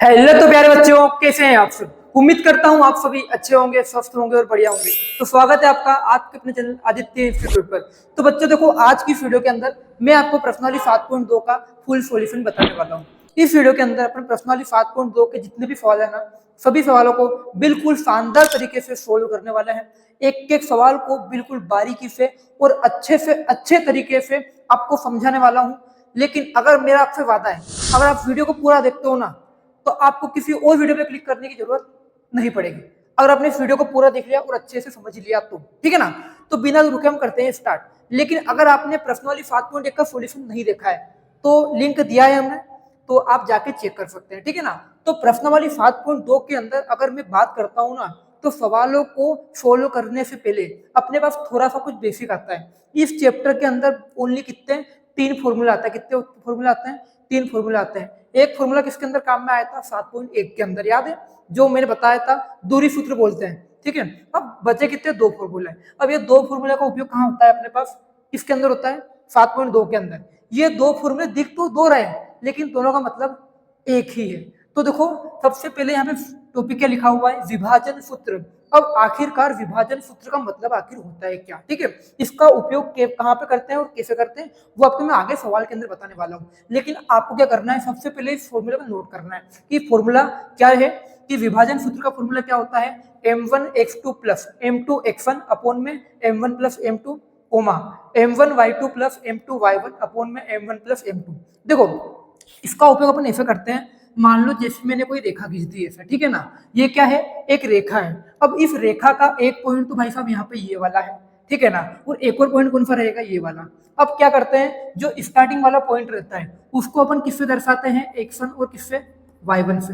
Hello तो प्यारे बच्चों, कैसे हैं आप सब। उम्मीद करता हूं आप सभी अच्छे होंगे, स्वस्थ होंगे और बढ़िया होंगे। तो स्वागत है आपका आज के अपने चैनल आदित्य इंस्टीट्यूट पर। तो बच्चों देखो, आज की वीडियो के अंदर मैं आपको प्रश्नावली 7.2 का फुल सॉल्यूशन बताने वाला हूं। इस वीडियो के अंदर अपन प्रश्नावली 7.2 के जितने भी सवाल है ना, सभी सवालों को बिल्कुल शानदार तरीके से सोल्व करने वाले हैं। एक एक सवाल को बिल्कुल बारीकी से और अच्छे से अच्छे तरीके से आपको समझाने वाला हूँ। लेकिन अगर मेरा आपसे वादा है, अगर आप वीडियो को पूरा देखते हो ना, तो आपको किसी और वीडियो पे क्लिक करने की जरूरत नहीं पड़ेगी। अगर आपने इस वीडियो को पूरा देख लिया और अच्छे से समझ लिया तो ठीक है ना। तो बिना रुके हम करते हैं स्टार्ट। लेकिन अगर आपने प्रश्नावली 7.1 का सॉल्यूशन नहीं देखा है तो लिंक दिया है हमने, तो आप जाके चेक कर सकते हैं, ठीक है ना। तो प्रश्नावली 7.2 के अंदर अगर मैं बात करता हूँ ना, तो सवालों को सोल्व करने से पहले अपने पास थोड़ा सा कुछ बेसिक आता है। इस चैप्टर के अंदर ओनली कितने 3 फॉर्मूला आता है। कितने फॉर्मूला आते हैं? 3 फॉर्मूला आते हैं। एक फॉर्मूला किसके अंदर काम में आया था? 7.1 के अंदर, याद है? जो मैंने बताया था, दूरी सूत्र बोलते हैं, ठीक है। अब बचे कितने? 2 फॉर्मूला। अब ये 2 फॉर्मूला का उपयोग कहाँ होता है अपने पास? किसके अंदर होता है? 7.2 के अंदर। ये 2 फॉर्मूले दिख तो 2 रहे हैं, लेकिन दोनों का मतलब एक ही है। तो देखो, सबसे पहले यहाँ पे टॉपिक क्या लिखा हुआ है? विभाजन सूत्र। अब आखिरकार विभाजन सूत्र का मतलब आखिर होता है क्या, ठीक है। इसका उपयोग कहाँ पे करते हैं और कैसे करते हैं, वो आपको मैं आगे सवाल के अंदर बताने वाला हूँ। लेकिन आपको क्या करना है, सबसे पहले इस फॉर्मूला को नोट करना है कि फॉर्मूला क्या है। कि विभाजन सूत्र का फॉर्मूला क्या होता है? m1x2 प्लस m2x1 अपॉन में m1 plus m2 coma m1y2 plus m2y1 upon में m1 प्लस m2। देखो, इसका उपयोग अपन ऐसा करते हैं। मान लो जैसे मैंने कोई रेखा खींच दी ऐसा, ठीक है ना। ये क्या है? एक रेखा है। अब इस रेखा का एक पॉइंट तो भाई साहब यहाँ पे ये वाला है, ठीक है ना। और एक और पॉइंट कौन सा रहेगा? ये वाला। अब क्या करते हैं, जो स्टार्टिंग वाला पॉइंट रहता है उसको अपन किससे दर्शाते हैं? x1 और किससे? y1 से।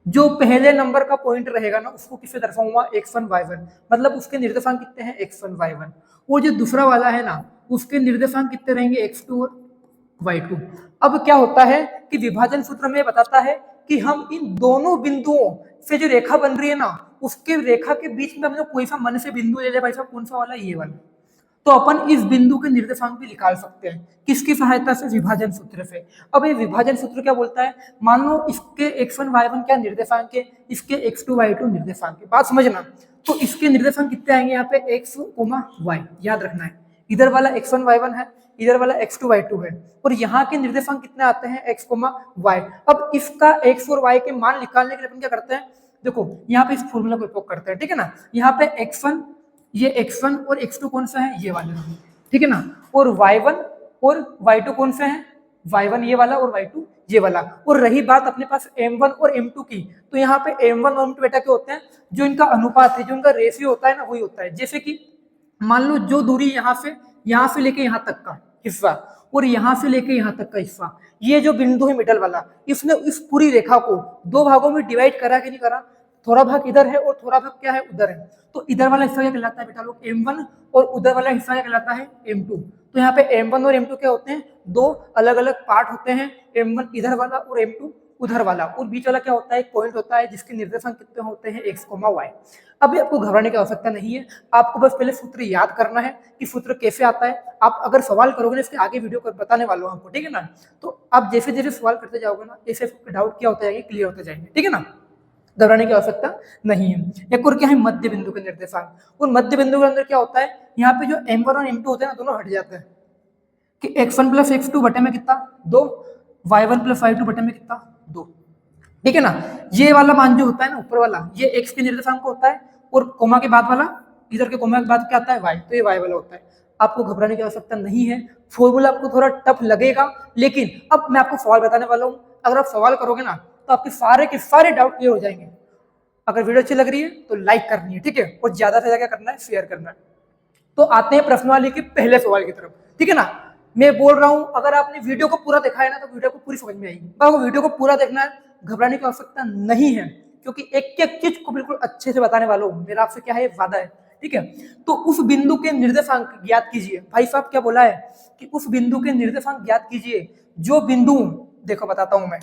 जो पहले नंबर का पॉइंट रहेगा ना, उसको किससे दर्शाऊंगा? x1 y1। मतलब उसके निर्देशांक कितने हैं? x1 y1। और जो दूसरा वाला है ना, उसके निर्देशांक कितने रहेंगे? x2 और y2। अब क्या होता है कि विभाजन सूत्र में बताता है कि हम इन दोनों बिंदुओं से जो रेखा बन रही है ना, उसके रेखा के बीच में हमने कोई सा मन से बिंदु ले लिया भाई साहब। कौन सा वाला? ये वाला। तो अपन इस बिंदु के निर्देशांक भी निकाल सकते हैं। किसकी सहायता से? विभाजन सूत्र से। अब ये विभाजन सूत्र क्या बोलता है? मान लो इसके x1 y1 क्या निर्देशांक है, इसके x2 y2 निर्देशांक है। बात समझना। तो इसके निर्देशांक कितने आएंगे यहाँ पे? x, y। याद रखना है, इधर वाला x1 y1 है, इधर वाला x2 y2 है। और यहाँ के निर्देशांक कितने आते हैं? x, y। अब इसका x और y के मान निकालने के लिए अपन क्या करते हैं? देखो, यहाँ पे इस फॉर्मूला को उपयोग करते हैं, ठीक है ना। यहाँ पे x1, ये x1 और x2 कौन सा है? ये वाले, ठीक है ना। और y1 और y2 कौन से हैं? y1 ये वाला और y2 ये वाला। और रही बात अपने पास m1 और m2 की, तो यहाँ पे m1 और m2 बेटा क्या होते हैं? जो इनका अनुपात है, जो इनका रेशियो होता है ना, वही होता है। जैसे कि मान लो जो दूरी यहाँ से लेके यहाँ तक का हिस्सा और यहाँ से लेके यहाँ तक का हिस्सा, ये जो बिंदु है मिडल वाला, इसने इस पूरी रेखा को 2 भागों में डिवाइड करा कि नहीं करा? थोड़ा भाग इधर है और थोड़ा भाग क्या है? उधर है। तो इधर वाला हिस्सा क्या कहलाता है बेटा लोग? m1। और उधर वाला हिस्सा क्या कहलाता है? m2। तो यहाँ पे m1 और m2 क्या होते हैं? 2 अलग अलग पार्ट होते हैं। m1 इधर वाला और m2 उधर वाला। और बीच वाला क्या होता है? एक पॉइंट होता है जिसके निर्देशांक कितने होते हैं? x, y। अभी आपको घबराने की आवश्यकता नहीं है। आपको बस पहले सूत्र याद करना है कि सूत्र कैसे आता है। आप अगर सवाल करोगे ना, इसके आगे वीडियो कर बताने वाला हूँ आपको, ठीक है ना। तो आप जैसे जैसे सवाल करते जाओगे ना, ऐसे डाउट क्या होते जाएंगे? क्लियर होते जाएंगे, ठीक है ना। घबराने की आवश्यकता नहीं है। एक और क्या है? मध्य बिंदु के निर्देशांक। और मध्य बिंदु के अंदर क्या होता है? यहाँ पे जो m1 और m2 होते हैं ना, दोनों हट जाते हैं। कि x1 प्लस x2 बटे में कितना? 2। y1 प्लस y2 बटे में कितना? 2। ठीक है ना। ये वाला मान जो होता है ना, ऊपर वाला, ये x के निर्देशांक होता है। और कोमा के बाद वाला, इधर के कोमा के बाद क्या आता है? y। तो ये y वाला होता है। आपको घबराने की आवश्यकता नहीं है। फॉर्मूला आपको थोड़ा टफ लगेगा, लेकिन अब मैं आपको सवाल बताने वाला हूँ। अगर आप सवाल करोगे ना, तो आपके सारे के सारे डाउट क्लियर हो जाएंगे। अगर वीडियो अच्छी लग रही है तो लाइक करनी है, ठीक है। और ज्यादा से ज्यादा क्या करना है? शेयर करना है। तो आते हैं प्रश्नावली के पहले सवाल की तरफ, ठीक है ना। मैं बोल रहा हूं, अगर आपने वीडियो को पूरा देखा है ना, तो वीडियो को पूरी समझ में आएगी। आपको वीडियो को पूरा देखना है, घबराने की आवश्यकता नहीं है, क्योंकि एक एक चीज को बिल्कुल अच्छे से बताने वाला हूं। मेरा आपसे क्या है? वादा है, ठीक है। तो उस बिंदु के निर्देशांक ज्ञात कीजिए। भाई साहब क्या बोला है कि उस बिंदु के निर्देशांक ज्ञात कीजिए जो बिंदु, देखो बताता हूं मैं,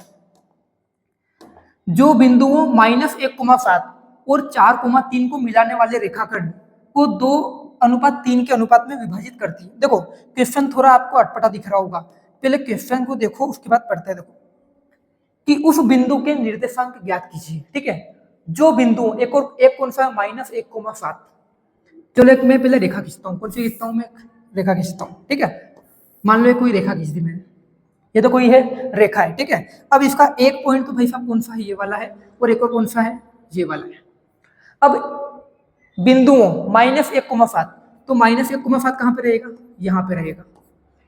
जो बिंदुओं -1,7 और 4,3 को मिलाने वाले रेखाखंड को 2:3 के अनुपात में विभाजित करती है। देखो, क्वेश्चन थोड़ा आपको अटपटा दिख रहा होगा। पहले क्वेश्चन को देखो, उसके बाद पढ़ते हैं। देखो, कि उस बिंदु के निर्देशांक ज्ञात कीजिए। ठीक है, जो बिंदु एक कौन सा है, -1,7। चलो एक मैं पहले रेखा खींचता हूँ। कौन सी खींचता हूँ मैं, रेखा खींचता हूँ। ठीक है, मान लो कोई रेखा खींच दी मैंने, ये तो कोई है रेखा है। ठीक है, अब इसका एक पॉइंट तो भाई साहब कौन सा है, ये वाला है, और एक और कौन सा है, ये वाला है। अब बिंदुओं -1,7, तो -1,7 कहाँ पे रहेगा, यहाँ पे रहेगा।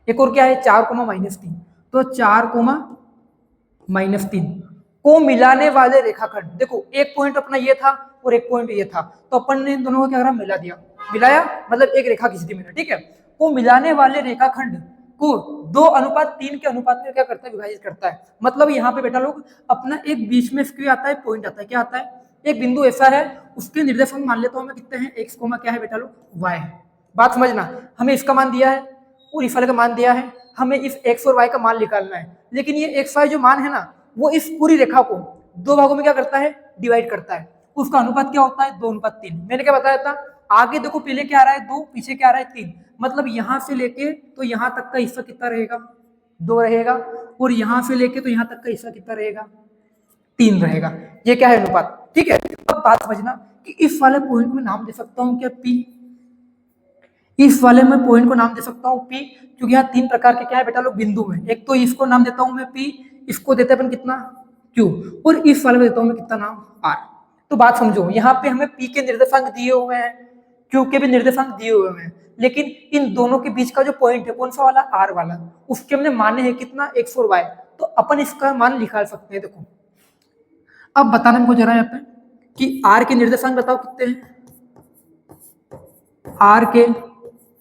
एक और क्या है, 4,-3, तो 4,-3 को मिलाने वाले रेखाखंड। देखो एक पॉइंट अपना ये था और एक पॉइंट ये था, तो अपन ने इन दोनों को क्या करा, मिला दिया। मिलाया मतलब एक रेखा खींच दी मैंने। ठीक है, को मिलाने वाले रेखाखंड को 2:3 के अनुपात में क्या करता है, विभाजित करता है। मतलब यहाँ पे बेटा लोग अपना एक बीच में स्क्वायर आता है, पॉइंट आता है, क्या आता है, एक बिंदु ऐसा है, उसके निर्देशांक मान लेता हूं मैं कितने हैं, एक्स कोमा क्या है बेटा लोग, वाई है। बात समझना, हमें इसका मान दिया है और इस वाले का मान दिया है, हमें इस एक्स और वाई का मान निकालना है। लेकिन ये एक्स वाई जो मान है ना, वो इस पूरी रेखा को दो भागों में क्या करता है, डिवाइड करता है। उसका अनुपात क्या होता है, 2:3। मैंने क्या बताया था, आगे देखो पहले क्या आ रहा है 2, पीछे क्या आ रहा है 3, मतलब यहां से लेके तो यहां तक का हिस्सा कितना रहेगा, 2 रहेगा, और यहां से लेके तो यहां तक का हिस्सा कितना रहेगा, 3 रहेगा। ये क्या है, अनुपात। ठीक है, अब बात समझना कि इस वाले पॉइंट में नाम दे सकता हूं क्या, पी। इस वाले में पॉइंट को नाम दे सकता हूं पी, क्योंकि यहाँ 3 प्रकार के क्या है बेटा लोग, बिंदु में। एक तो इसको नाम देता हूं मैं पी, इसको देते अपन कितना, क्यू, और इस वाले में देता हूं मैं कितना नाम, आर। तो बात समझो, यहाँ पे हमें पी के निर्देशांक दिए हुए हैं, क्यू के भी निर्देशांक दिए हुए हैं, लेकिन इन दोनों के बीच का जो पॉइंट है कौन सा वाला, आर वाला, उसके हमने माने हैं कितना, एक्स और वाई। तो अपन इसका मान निकाल सकते हैं। देखो अब बताना हमको जरा यहाँ पे कि आर के निर्देशांक बताओ कितने हैं, आर के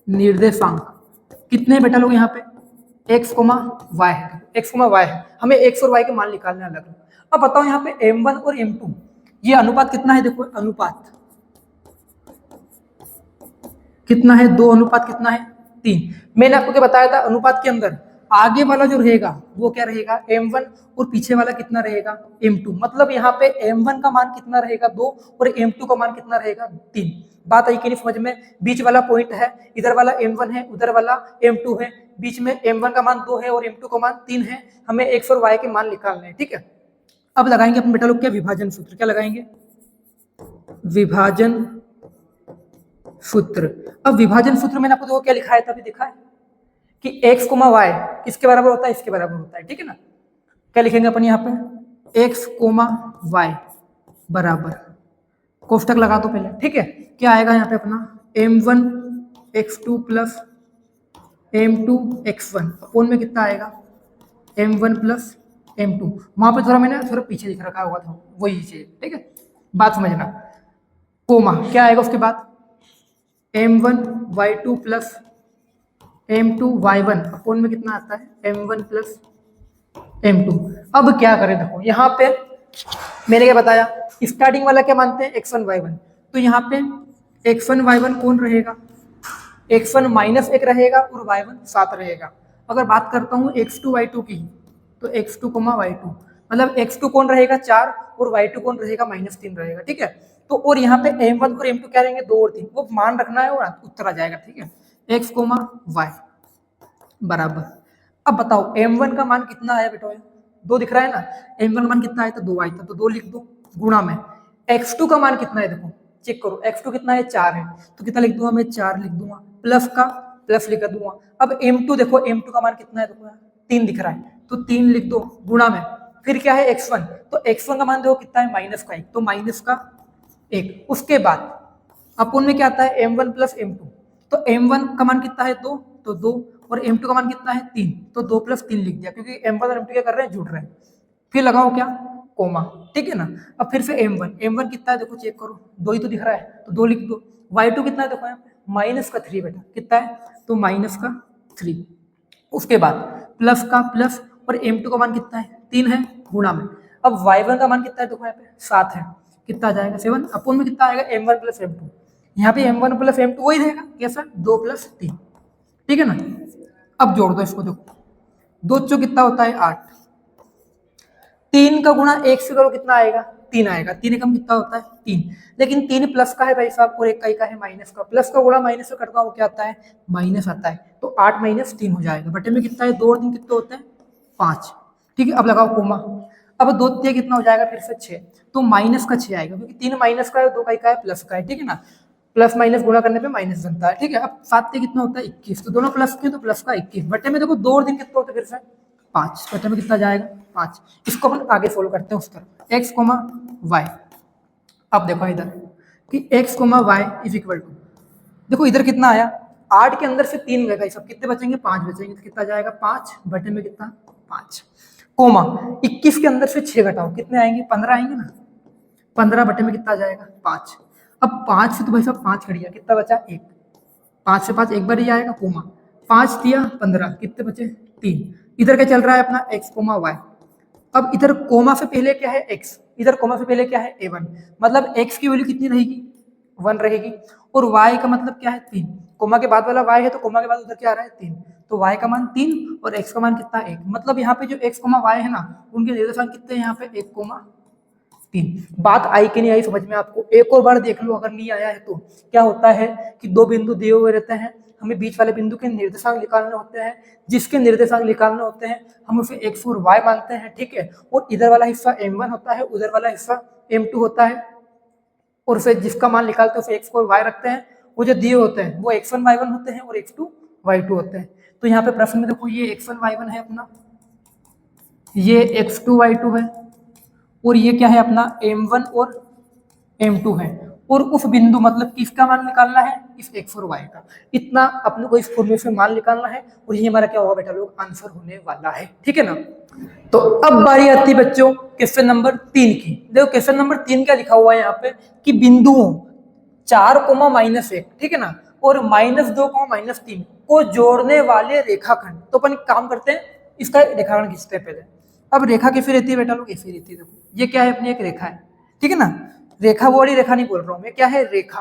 निर्देशांक कितने बेटा लोग, यहाँ पे x, y है, x, y है, हमें x और y के मान निकालने अलग अलग। अब बताओ यहाँ पे m1 और m2 ये अनुपात कितना है, देखो अनुपात कितना है, 2 अनुपात कितना है, 3। मैंने आपको क्या बताया था, अनुपात के अंदर आगे वाला जो रहेगा वो क्या रहेगा, m1, और पीछे वाला कितना रहेगा, m2। मतलब यहाँ पे m1 का मान कितना रहेगा, 2, और m2 का मान कितना रहेगा, 3। बात आई कि नहीं समझ में, बीच वाला पॉइंट है, इधर वाला m1 है, उधर वाला m2 है, बीच में m1 का मान 2 है और m2 का मान 3 है, हमें x और y के मान निकालने हैं। ठीक है, अब लगाएंगे अपन बेटा लोग क्या, विभाजन सूत्र। क्या लगाएंगे, विभाजन सूत्र। अब विभाजन सूत्र मैंने आपको देखो क्या लिखाया था, अभी दिखा है कि x, y किसके बराबर होता है, इसके बराबर होता है। ठीक है ना, क्या लिखेंगे अपन यहाँ पे, x, y बराबर, कोष्टक लगा दो पहले। ठीक है, क्या आएगा यहाँ पे अपना, m1 x2 plus m2 x1 upon में कितना आएगा, m1 प्लस m2। वहां पे थोड़ा मैंने थोड़ा पीछे लिख रखा हुआ था, वही चीज। ठीक है, बात समझना, कोमा क्या आएगा उसके बाद, m1 y2 plus m2 y1 upon में कितना आता है, m1 प्लस m2। अब क्या करें, देखो यहाँ पे मैंने क्या बताया, स्टार्टिंग वाला क्या मानते हैं, x1 y1, तो यहाँ पे x1 y1 कौन रहेगा, x1 -1 रहेगा और y1 7 रहेगा। अगर बात करता हूँ x2 y2 की, तो x2 y2 मतलब x2 कौन रहेगा, 4, और y2 कौन रहेगा, -3 रहेगा। ठीक है, तो और यहाँ पे m1 और m2 क्या रहेंगे, 2 और 3, वो मान रखना है और उत्तर आ जाएगा। ठीक है, x, y बराबर, अब बताओ m1 का मान कितना आया बेटा, 2 दिख रहा है ना, m1 का मान कितना आया था, 2 आया था, तो 2 लिख दो, गुणा में x2 का मान कितना है, देखो चेक करो, x2 कितना है, 4 है, तो कितना लिख दूंगा मैं, 4 लिख दूंगा, प्लस का प्लस लिख दूंगा। अब m2 देखो, m2 का मान कितना है, देखो 3 दिख रहा है, तो 3 लिख दो, गुणा में फिर क्या है x1, तो x1 का मान देखो कितना है, -1, तो -1। उसके बाद अपोन में क्या आता है, m1 प्लस m2, तो m1 का मान कितना है, 2, तो 2, और m2 का मान कितना है, 3, तो 2 + 3 लिख दिया, क्योंकि m1 और m2 क्या कर रहे हैं, जुड़ रहे हैं। फिर लगाओ क्या, कोमा। ठीक है ना, अब फिर से m1 कितना है, देखो चेक करो, 2 ही तो दिख रहा है, तो 2 लिख दो। y2 कितना है, देखो यहाँ पे -3 बेटा, कितना है, तो -3। उसके बाद प्लस का प्लस, और m2 का मान कितना है, 3 है, गुणा में। अब y1 का मान कितना है, देखो यहाँ पे 7 है, कितना आ जाएगा, 7, अपोन में कितना आएगा, m1 + m2। यहाँ पे m1 + m2 वही रहेगा, कैसा, 2 + 3। ठीक है ना, अब जोड़ दो इसको, देखो 2 चौक कितना होता है, 8, 3 का गुणा 1 से करो कितना आएगा, 3 आएगा, 3 एकम कितना होता है, 3। लेकिन 3 प्लस का है भाई साहब, और 1 का है माइनस का, प्लस का गुणा माइनस का करता हूँ, क्या आता है, माइनस आता है, तो 8 - 3 हो जाएगा, बटे में कितना है, 2 और 3 कितने होते हैं, 5। ठीक है, अब लगाओ कोमा। अब 2 3 कितना हो जाएगा फिर से 6, तो माइनस का 6 आएगा क्योंकि 3 माइनस का है, 2 का है, प्लस का है, ठीक है ना। प्लस माइनस गुणा करने पे माइनस बनता है, ठीक है। अब 7 से कितना होता है 21, तो दोनों प्लस के तो प्लस का 21 बटे में देखो 2 और 3 कितना होता है फिर से 5 बटे में कितना जाएगा 5। इसको अपन आगे सोल्व करते हैं उस तरफ x, y। अब देखो इधर कि x, y is equal to, देखो इधर कितना आया 8 के अंदर से 3 गए भाई सब, कितने बचेंगे 5 बचेंगे, तो कितना जाएगा 5 बटे में कितना 5, कोमा 21 के अंदर से 6 घटाओ कितने आएंगे 15 आएंगे ना, 15 बटे में कितना जाएगा 5। अब 5 से तो भाई साहब 5 कट गया, कितना बचा 1, 5 से 5 एक बार ही आएगा, कोमा 5 दिया 15, कितने बचे 3। इधर क्या चल रहा है अपना x, y। अब इधर कोमा से पहले क्या है x, इधर कोमा से पहले क्या है a1, मतलब x की वैल्यू कितनी रहेगी 1 रहेगी, और y का मतलब क्या है 3, कोमा के बाद वाला y है तो कोमा के बाद उधर क्या आ रहा है 3, तो y का मान 3 और x का मान कितना 1, मतलब यहाँ पे जो x, y है ना उनके निर्देशांक कितने हैं यहाँ पे 1, 3। बात आई कि नहीं आई समझ में आपको, एक और बार देख लो अगर नहीं आया है तो। क्या होता है कि दो बिंदु दिए हुए रहते हैं, हमें बीच वाले बिंदु के निर्देशांक निकालने होते हैं, जिसके निर्देशांक निकालने होते हैं हम उसे x और y मानते हैं, ठीक है। और इधर वाला हिस्सा m1 होता है, उधर वाला हिस्सा m2 होता है, और फिर जिसका मान निकालते हैं उसे x और y रखते हैं। वो जो दिए होते हैं वो x1 y1 होते हैं और x2 y2 होते हैं। तो यहाँ पे प्रश्न में देखो ये x1 y1 है अपना, ये x2 y2 है, और ये क्या है अपना m1 और m2 है, और उस बिंदु मतलब किसका मान निकालना है इस x और y का, इतना अपने को इस फॉर्मूले से मान निकालना है, और ये हमारा क्या होगा बेटा लोग आंसर होने वाला है, ठीक है ना। तो अब बारी आती है बच्चों क्वेश्चन नंबर 3 की। देखो क्वेश्चन नंबर 3 क्या लिखा हुआ है यहाँ पे कि बिंदुओं 4, -1, ठीक है ना, और -2, -3 को जोड़ने वाले रेखाखंड। तो अपन काम करते हैं इसका रेखाखंड खींचते हैं पहले। अब रेखा कैसी रहती है बेटा लोग, ऐसी रहती है, देखो ये क्या है अपनी एक रेखा है, ठीक है ना, रेखा वो वाली रेखा नहीं बोल रहा हूं मैं, क्या है रेखा,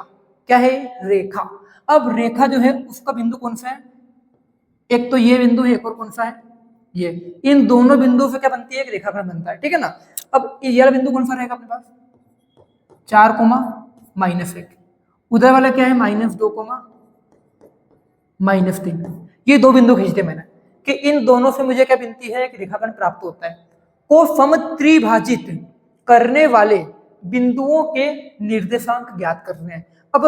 क्या है रेखा। अब रेखा जो है उसका बिंदु कौन सा है, एक तो ये बिंदु है, एक और कौन सा है ये, इन दोनों बिंदुओं से क्या बनती है एक रेखाखंड बनता है, ठीक है ना। अब ये वाला बिंदु कौन सा रहेगा अपने पास 4, -1, उधर वाला क्या है -2, -3। ये दो बिंदु खींचते मैंने कि इन दोनों से मुझे क्या बनती है एक रेखाखंड प्राप्त होता है, को समत्रिभाजित करने वाले बिंदुओं के निर्देशांक ज्ञात करने हैं। अब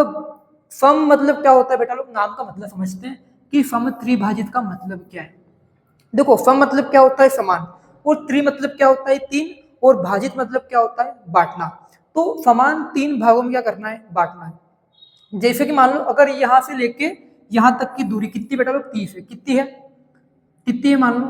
सम मतलब क्या होता है बेटा लोग, नाम का मतलब समझते हैं कि समत्रिभाजित का मतलब क्या है। देखो सम मतलब क्या होता है समान, और त्रि मतलब क्या होता है 3, और भाजित मतलब क्या होता है बांटना। तो समान 3 भागों में क्या करना है बांटना है। जैसे कि मान लो अगर यहां से लेके यहां तक की दूरी कितनी बेटा लोग 30 है, कितनी है, कितनी है मान लो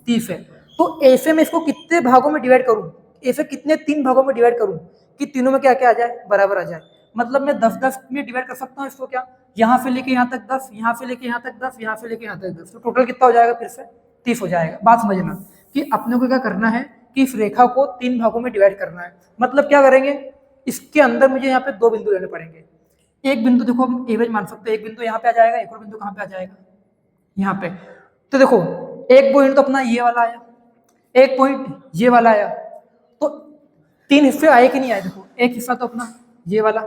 30 है, तो ऐसे में इसको कितने भागों में डिवाइड करूं, ऐसे कितने 3 भागों में डिवाइड करूं कि तीनों में क्या क्या आ जाए बराबर आ जाए। मतलब मैं 10-10 में डिवाइड कर सकता हूँ इसको, क्या यहाँ से लेके यहाँ तक 10, यहाँ से लेके यहाँ तक 10, यहाँ से लेके यहाँ तक 10, तो टोटल कितना हो जाएगा फिर से 30 हो जाएगा। बात समझना कि अपने को क्या करना है कि इस रेखा को 3 भागों में डिवाइड करना है। मतलब क्या करेंगे, इसके अंदर मुझे यहाँ पे 2 बिंदु लेने पड़ेंगे। एक बिंदु देखो हम एवरेज मान सकते हैं, एक बिंदु यहाँ पे आ जाएगा, एक और बिंदु कहाँ पे आ जाएगा यहाँ पे। तो देखो एक पॉइंट तो अपना ये वाला आया, एक पॉइंट ये वाला आया, तो 3 हिस्से आए कि नहीं आए, देखो एक हिस्सा तो अपना ये वाला,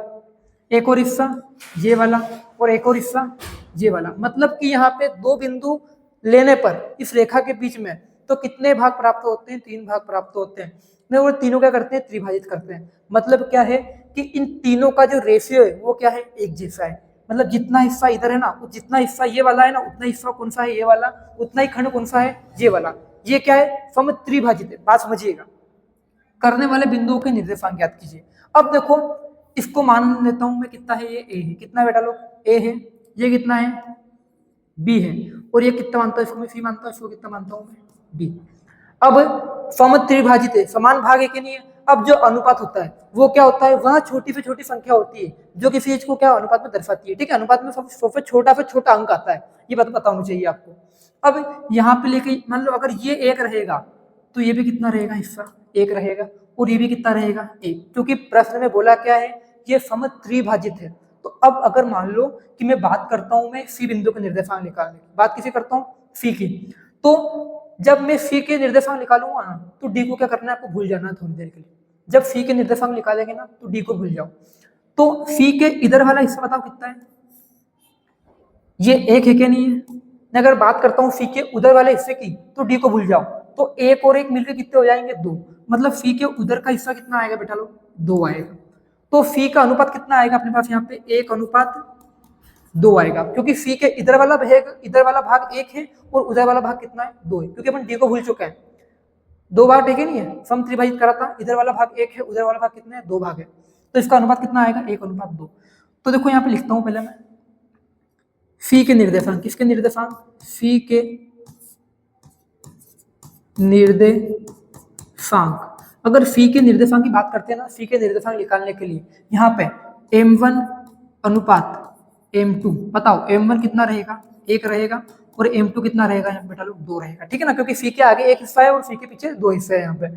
एक और हिस्सा ये वाला, और एक और हिस्सा ये वाला। मतलब कि यहाँ पे 2 बिंदु लेने पर इस रेखा के बीच में तो कितने भाग प्राप्त होते हैं 3 भाग प्राप्त होते हैं। वो तीनों क्या करते हैं त्रिभाजित करते हैं। मतलब क्या है कि इन तीनों का जो रेशियो है वो क्या है एक जैसा है। मतलब जितना हिस्सा इधर है ना, जितना हिस्सा ये वाला है ना, उतना हिस्सा कौन सा है ये वाला, उतना ही खंड कौन सा है ये वाला। ये क्या है सम त्रिभाजित है, बात समझिएगा। करने वाले बिंदुओं के निर्देशांक ज्ञात कीजिए। अब देखो इसको मान लेता हूं मैं कितना है, ये ए है, कितना है बेटा लोग ए है, ये कितना है बी है, और ये कितना मानता हूं इसको मैं सी मानता हूं, इसको कितना मानता हूं मैं बी। अब सम त्रिभाजित है, समान भाग है कि नहीं है। अब जो अनुपात होता है वो क्या होता है, वहां छोटी से छोटी संख्या होती है जो किसी चीज को क्या अनुपात में दर्शाती है, ठीक है। अनुपात में सबसे छोटा से छोटा अंक आता है, ये बात पता होनी चाहिए आपको। अब यहाँ पे लेके मान लो अगर ये एक रहेगा तो ये भी कितना रहेगा हिस्सा एक रहेगा, और ये भी कितना रहेगा एक, क्योंकि प्रश्न में बोला क्या है ये सम त्रिभाजित है। तो अब अगर मान लो कि मैं बात करता हूं मैं सी बिंदु के निर्देशांक निकालने की, बात किसी करता हूँ सी की, तो जब मैं सी के निर्देशांक निकालूंगा ना तो डी को क्या करना है आपको भूल जाना है थोड़ी देर के लिए। जब सी के निर्देशांक निकालेंगे ना तो डी को भूल जाओ। तो सी के इधर वाला हिस्सा बताओ कितना है, ये एक है क्या नहीं है। मैं अगर बात करता हूँ सी के उधर वाले हिस्से की तो डी को भूल जाओ, तो एक और एक मिलकर कितने हो जाएंगे 2। मतलब फी के उधर का हिस्सा कितना आएगा बेटा लोग, 2 आएगा। तो फी का अनुपात कितना आएगा अपने पास यहाँ पे, 1:2 आएगा, क्योंकि फी के इधर वाला भाग 1 है और उधर वाला भाग कितना है, 2 है, क्योंकि अपन डी को भूल चुके हैं। 2 भाग ठीक है नहीं है, सम त्रिभाजित करा था, इधर वाला भाग 1 है, उधर वाला भाग कितना है, 2 भाग है, तो इसका अनुपात कितना आएगा, 1:2। तो देखो यहाँ पे लिखता हूँ पहले मैं फी के निर्देशांक, किसके निर्देशांक, फी के निर्देशांक। अगर फी के निर्देशांक की बात करते हैं ना, फी के निर्देशांक निकालने के लिए यहाँ पे m1 अनुपात m2, बताओ m1 कितना रहेगा, 1 रहेगा, और m2 कितना रहेगा यहाँ बेटा लोग, 2 रहेगा, ठीक है ना, क्योंकि फी के आगे 1 हिस्सा है और फी के पीछे 2 हिस्से हैं यहाँ पे।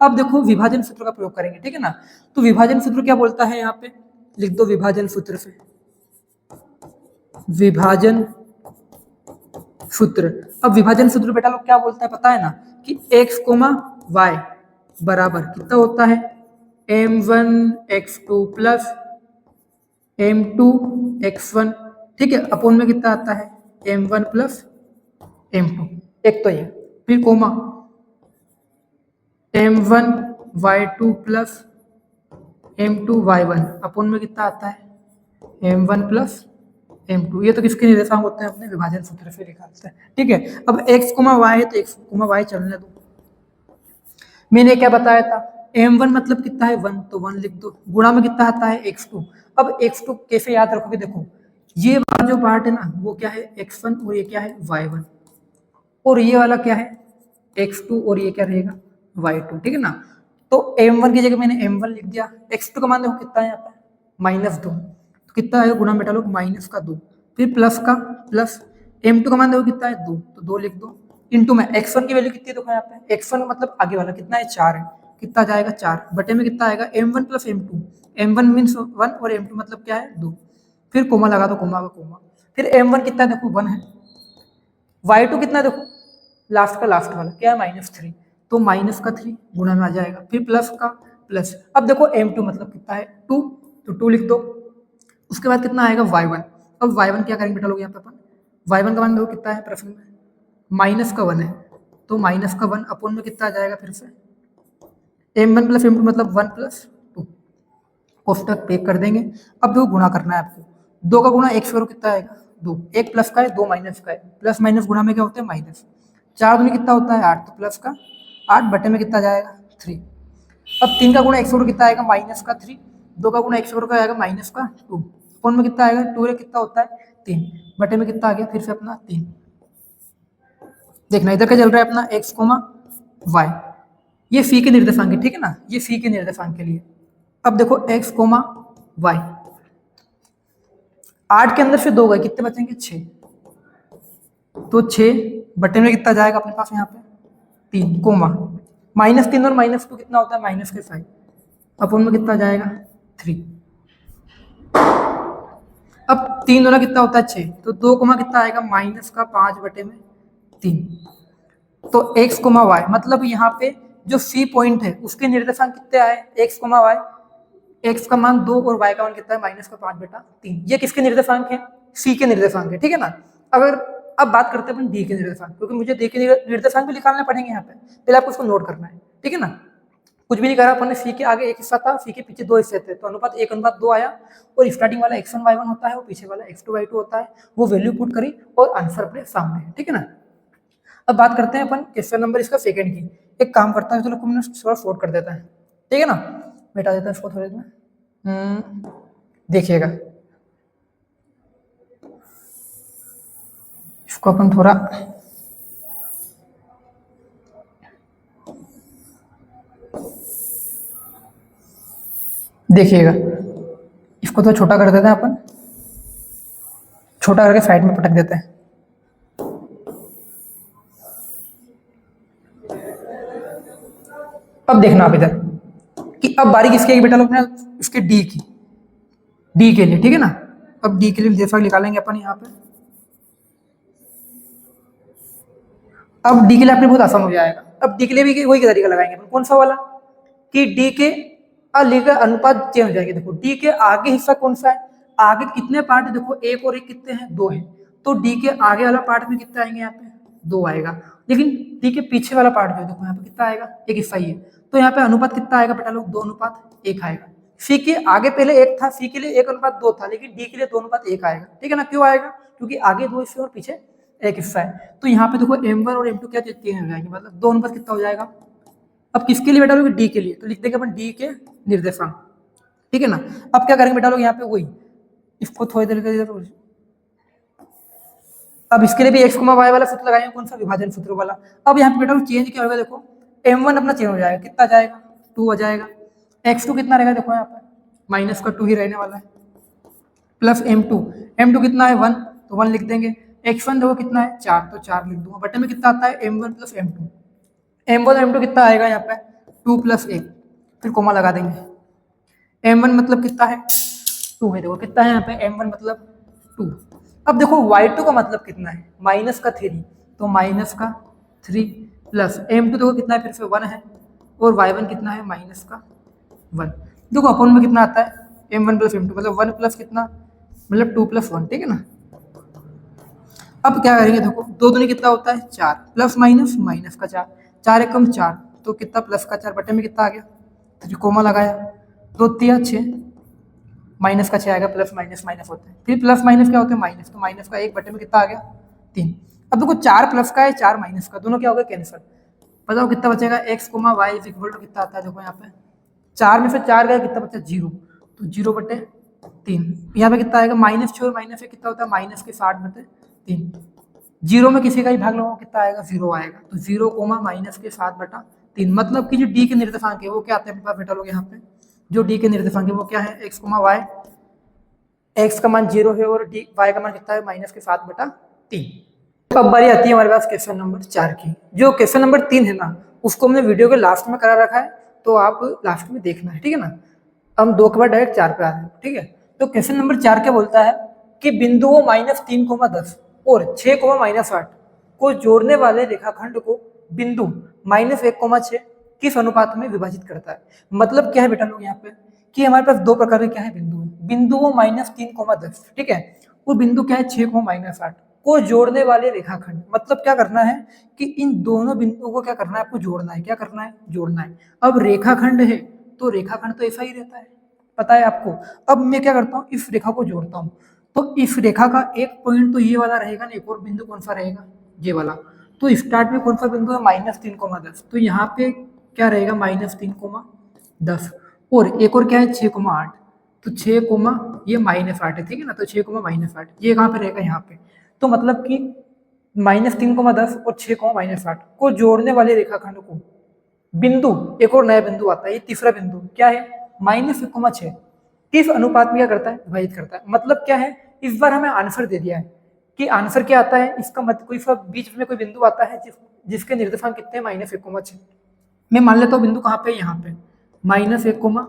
अब देखो विभाजन सूत्र का प्रयोग करेंगे, ठीक है ना। तो विभाजन सूत्र क्या बोलता है, यहाँ पे लिख दो विभाजन सूत्र से, विभाजन सूत्र। अब विभाजन सूत्र बेटा लोग क्या बोलता है पता है ना, कि x, y बराबर कितना होता है, m1 x2 plus m2 x1, ठीक है, अपोन में कितना आता है, m1 प्लस m2, एक तो ये, फिर coma m1 y2 plus m2 y1, upon में कितना आता है, m1 प्लस m2। ये तो किसके निर्देशांक होते हैं, अपने विभाजन सूत्र से निकालते हैं, ठीक है। अब x, y है तो x, y चलने दो। मैंने क्या बताया था, m1 मतलब कितना है 1, तो 1 लिख दो, गुणा में कितना आता है x2। अब x2 कैसे याद रखोगे, देखो ये वाला जो पार्ट है ना वो क्या है x1 और ये क्या है y1, और ये वाला क्या है x2 और ये क्या रहेगा y2, ठीक है ना। तो m1 की जगह मैंने m1 लिख दिया, x2 का मान देखो कितना है यहाँ पे -2, तो कितना आएगा गुणा बेटा लोग -2, फिर प्लस का प्लस, m2 का मान देखो कितना है 2, तो 2 लिख दो, इंटू में x1 की वैल्यू कितनी है देखो यहाँ पे, x1 मतलब आगे वाला कितना है 4 है, कितना जाएगा 4 बटे में कितना आएगा m1 plus m2, m1 means 1 और m2 मतलब क्या है 2, फिर कोमा लगा दो, कोमा का कोमा, फिर m1 कितना है देखो 1 है, y2 कितना है देखो लास्ट वाला क्या है -3, तो -3 गुणा में आ जाएगा, फिर प्लस का प्लस। अब देखो m2 मतलब कितना है 2, तो 2 लिख दो, उसके बाद कितना आएगा y1। अब y1 क्या करेंगे बेटा लोग यहाँ पे अपन, y1 का मान देखो कितना है प्रश्न में -1 है, तो -1 अपोन में कितना आ जाएगा, फिर से m1 प्लस m2 मतलब 1 प्लस 2, कोष्टक पेक कर देंगे। अब देखो गुणा करना है आपको, 2 का गुणा 1 से करो कितना आएगा 2, 1 प्लस का है 2 माइनस का है, प्लस माइनस गुणा में क्या होता है माइनस, 4 दूनी कितना होता है 8, तो प्लस का 8 बटे में कितना जाएगा 3। अब 3 का गुणा 1 से करो कितना आएगा -3, 2 का गुणा 1 से करो क्या आएगा -2, अपोन में कितना आएगा 2 कितना होता है 3, बटे में कितना आ गया फिर से अपना 3। देखना इधर क्या चल रहा है अपना x, y, ये फी के निर्देशांक है, ठीक है ना, ये फी के निर्देशांक के लिए। अब देखो x, y, 8 के अंदर से 2 गए, कितने बचेंगे 6, तो 6 बटे में कितना जाएगा अपने पास यहाँ पे 3, कोमा -3 और -2 कितना होता है -5, अपन में कितना जाएगा 3। अब 3 दूना कितना होता है 6, तो 2 कोमा कितना आएगा -5 बटे में 3, तो x, y मतलब यहाँ पे जो सी पॉइंट है उसके निर्देशांक कितने आए x, y, x का मान 2 और y का मान कितना है -5/3, ये किसके निर्देशांक है, c के निर्देशांक है, ठीक है ना। अगर अब बात करते हैं अपन d के निर्देशांक, क्योंकि मुझे d के निर्देशांक भी निकालने पड़ेंगे यहाँ पे, पहले आपको उसको नोट करना है, ठीक है ना। कुछ भी नहीं करा अपन ने, सी के आगे एक हिस्सा था, सी के पीछे 2 हिस्से थे, तो अनुपात 1:2 आया, और स्टार्टिंग वाला x1 y1 होता है और पीछे वाला x2 y2 होता है, वो वैल्यू पुट करी और आंसर अपने सामने है, ठीक है ना। अब बात करते हैं अपन क्वेश्चन नंबर इसका सेकंड की। एक काम करता है, चलो तुमने थोड़ा शॉर्ट कर देता है, ठीक है ना, मिटा देता है इसको थोड़ी देर में। देखिएगा इसको अपन थोड़ा देखिएगा, इसको थोड़ा छोटा कर देते हैं अपन, छोटा करके साइड में पटक देते हैं। अब देखना आप इधर कि अब बारी किसकी आएगी बेटा लोग ने, इसके डी की, डी के लिए, ठीक है ना। अब डी के लिए जैसा निकालेंगे अपन यहाँ पे, अब डी के लिए अपने बहुत आसान हो जाएगा। अब डी के लिए भी वही तरीका लगाएंगे अपन, कौन सा वाला, कि डी के लेकर अनुपात चेंज हो जाएंगे। देखो डी के आगे हिस्सा कौन सा है, आगे कितने पार्ट है, देखो 1 और 1 कितने हैं 2 हैं, तो डी के आगे वाला पार्ट में कितने आएंगे यहाँ पे 2 आएगा, लेकिन डी के पीछे वाला पार्ट जो है देखो यहाँ पे कितना आएगा, एक हिस्सा ही है, तो यहाँ पे अनुपात कितना आएगा बेटा लोग, 2:1 आएगा। सी के आगे पहले 1 था, सी के लिए 1:2 था, लेकिन डी के लिए 2:1 आएगा, ठीक है ना। क्यों आएगा, क्योंकि आगे 2 हिस्से और पीछे एक हिस्सा है। तो यहाँ पे देखो M1 और M2 क्या चीज हो जाएगी, मतलब 2 कितना हो जाएगा। अब किसके लिए बेटा लोग, डी के लिए, तो लिख देंगे अपन डी के निर्देशांक, ठीक है ना। अब क्या करेंगे बेटा लोग, यहाँ पे वही इसको थोड़ी देर के इधर, अब इसके लिए भी x, y वाला सूत्र लगाएंगे, कौन सा, विभाजन सूत्र वाला। अब यहाँ पे बेटा चेंज क्या होगा, देखो M1 अपना चेंज हो जाएगा, कितना जाएगा, 2 हो जाएगा। x2 कितना रहेगा, देखो यहाँ पे माइनस का 2 ही रहने वाला है, प्लस M2 कितना है 1, तो 1 लिख देंगे। x1 देखो कितना है 4, तो 4 लिख दूंगा। बटे में कितना आता है M1 प्लस M2, M1 और M2 कितना आएगा यहाँ पे 2 + 1, फिर कोमा लगा देंगे। M1 मतलब कितना है 2 है, देखो कितना है यहाँ पे M1 मतलब 2। अब देखो y2 का मतलब कितना है, -3, तो -3 प्लस M2 देखो कितना है, फिर से 1 है, और y1 कितना है -1। देखो अपन में कितना आता है M1 प्लस M2 मतलब 1 प्लस कितना, मतलब 2 + 1, ठीक है ना। अब क्या करेंगे, देखो 2 दूनी कितना होता है 4, प्लस माइनस माइनस का 4, 4 एकम 4, तो कितना प्लस का 4, बटे में कितना आ गया, तो कोमा लगाया, 2 3 6, माइनस का 6 आएगा, प्लस माइनस माइनस होता है, फिर प्लस माइनस क्या होता है माइनस, तो माइनस का 1 बटे में कितना आ गया 3। अब देखो 4 प्लस का है 4 माइनस का, दोनों क्या हो गए कैंसिल। बताओ कितना बचेगा, x, y इक्वल टू कितना आता है, देखो यहाँ पे 4 में से 4 गया, कितना बचा 0, तो 0/3। यहाँ पे कितना आएगा, -6 और -1 कितना होता है, -60/3। 0 में किसी का ही भाग लगाओ, कितना आएगा 0 आएगा, तो 0, -60/3। मतलब कि जो डी के निर्देशांक है वो क्या आते हैं बेटा लोग, यहाँ पे जो डी के निर्देशांक है वो क्या है, x, y, x का मान 0 है और डी y का मान कितना है -7/3। अब बारी आती है हमारे पास क्वेश्चन नंबर 4 की। जो क्वेश्चन नंबर 3 है ना, उसको हमने वीडियो के लास्ट में करा रखा है, तो आप लास्ट में देखना है, ठीक है ना। हम 2 के बाद डायरेक्ट 4 पे आ रहे हैं, ठीक है। तो क्वेश्चन नंबर 4 क्या बोलता है कि बिंदुओं -3, 10 और 6, को जोड़ने वाले रेखाखंड को बिंदु -1, 6 किस अनुपात में विभाजित करता है। मतलब क्या है बेटा लोग यहाँ पे कि हमारे पास 2 प्रकार के क्या है बिंदु है, बिंदुओं -3, 10, ठीक है, वो बिंदु क्या है 6, को जोड़ने वाले रेखाखंड। मतलब क्या करना है कि इन दोनों बिंदुओं को क्या करना है, आपको जोड़ना है, क्या करना है, जोड़ना है। अब रेखाखंड है तो रेखाखंड तो ऐसा ही रहता है, पता है आपको। अब मैं क्या करता हूँ, इस रेखा को जोड़ता हूँ, तो इस रेखा का एक पॉइंट तो ये वाला रहेगा ना, एक और बिंदु कौन सा रहेगा, ये वाला। तो स्टार्ट में कौन सा बिंदु है, -3, 10, तो यहाँ पे क्या रहेगा -3, 10, और एक और क्या है 6, 8, तो 6, ये -8 है, ठीक है ना, तो 6, -8 ये कहाँ पे रहेगा, यहाँ पे। तो मतलब कि -3, 10 और 6, -8 को जोड़ने वाले रेखाखंड को बिंदु, एक और नया बिंदु आता है, ये तीसरा बिंदु क्या है, -1, 6 किस अनुपात में क्या करता है, विभाजित करता है। मतलब क्या है, इस बार हमें आंसर दे दिया है कि आंसर क्या आता है, इसका मतलब कोई सा बीच में कोई बिंदु आता है जिसके निर्देशांक कितने हैं, -1, 6। मैं मान लेता हूँ बिंदु कहाँ पे, यहाँ पे -1,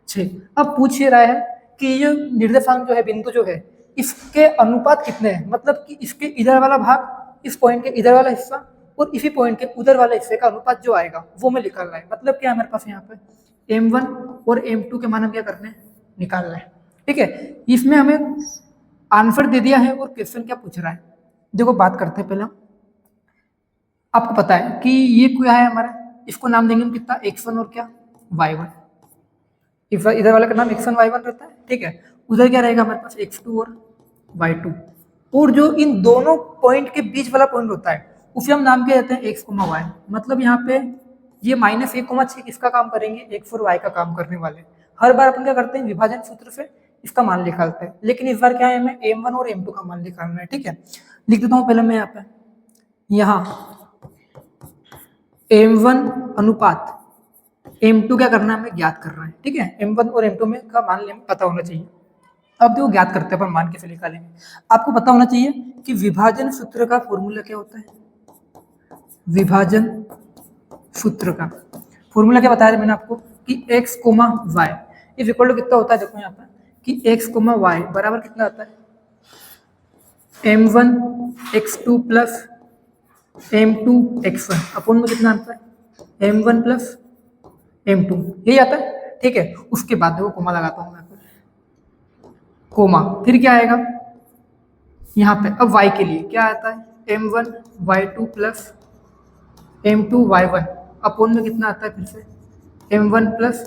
6। अब पूछ ये रहा है कि ये निर्देशांक जो है, बिंदु जो है, इसके अनुपात कितने हैं। मतलब कि इसके इधर वाला भाग, इस पॉइंट के इधर वाला हिस्सा और इसी पॉइंट के उधर वाले हिस्से का अनुपात जो आएगा वो मैं निकालना है। मतलब क्या है हमारे पास यहाँ पे M1 और M2 के मान हम क्या करने हैं, निकालना है, ठीक है। इसमें हमें आंसर दे दिया है और क्वेश्चन क्या पूछ रहा है, देखो बात करते हैं पहले हम। आपको पता है कि ये क्या है हमारा, इसको नाम देंगे हम कितना, x1 और क्या y1। इधर वाले का नाम x1 y1 रहता है, ठीक है। उधर क्या रहेगा हमारे पास x2 और y2। और जो इन दोनों पॉइंट के बीच वाला पॉइंट होता है उसे हम नाम क्या देते हैं, x, y। मतलब यहाँ पे ये -1, 6 किसका काम करेंगे, x और y का काम करने वाले। हर बार अपन क्या करते हैं, विभाजन सूत्र से इसका मान निकालते हैं, लेकिन इस बार क्या है, हमें M1 और M2 का मान निकालना है, ठीक है। लिख देता हूँ पहले मैं यहाँ पे, यहाँ M1 अनुपात M2 क्या करना है, हमें ज्ञात करना है, ठीक है। M1 और M2 में का मान हमें पता होना चाहिए। अब देखो ज्ञात करते हैं अपन, मान कैसे निकालेंगे। आपको पता होना चाहिए कि विभाजन सूत्र का फॉर्मूला क्या होता है, विभाजन सूत्र का फॉर्मूला क्या बताया मैंने आपको कि x, y is equal to कितना होता है, देखो यहाँ पर कि x, y बराबर कितना आता है, M1 x2 plus M2 x1 अपन में कितना आता है, M1 प्लस M2, यही आता है, ठीक है। उसके बाद देखो कोमा लगाता हूँ मैं, कोमा, फिर क्या आएगा यहाँ पे। अब y के लिए क्या आता है, M1 y2 plus m2y1 upon में कितना आता है फिर से m1 प्लस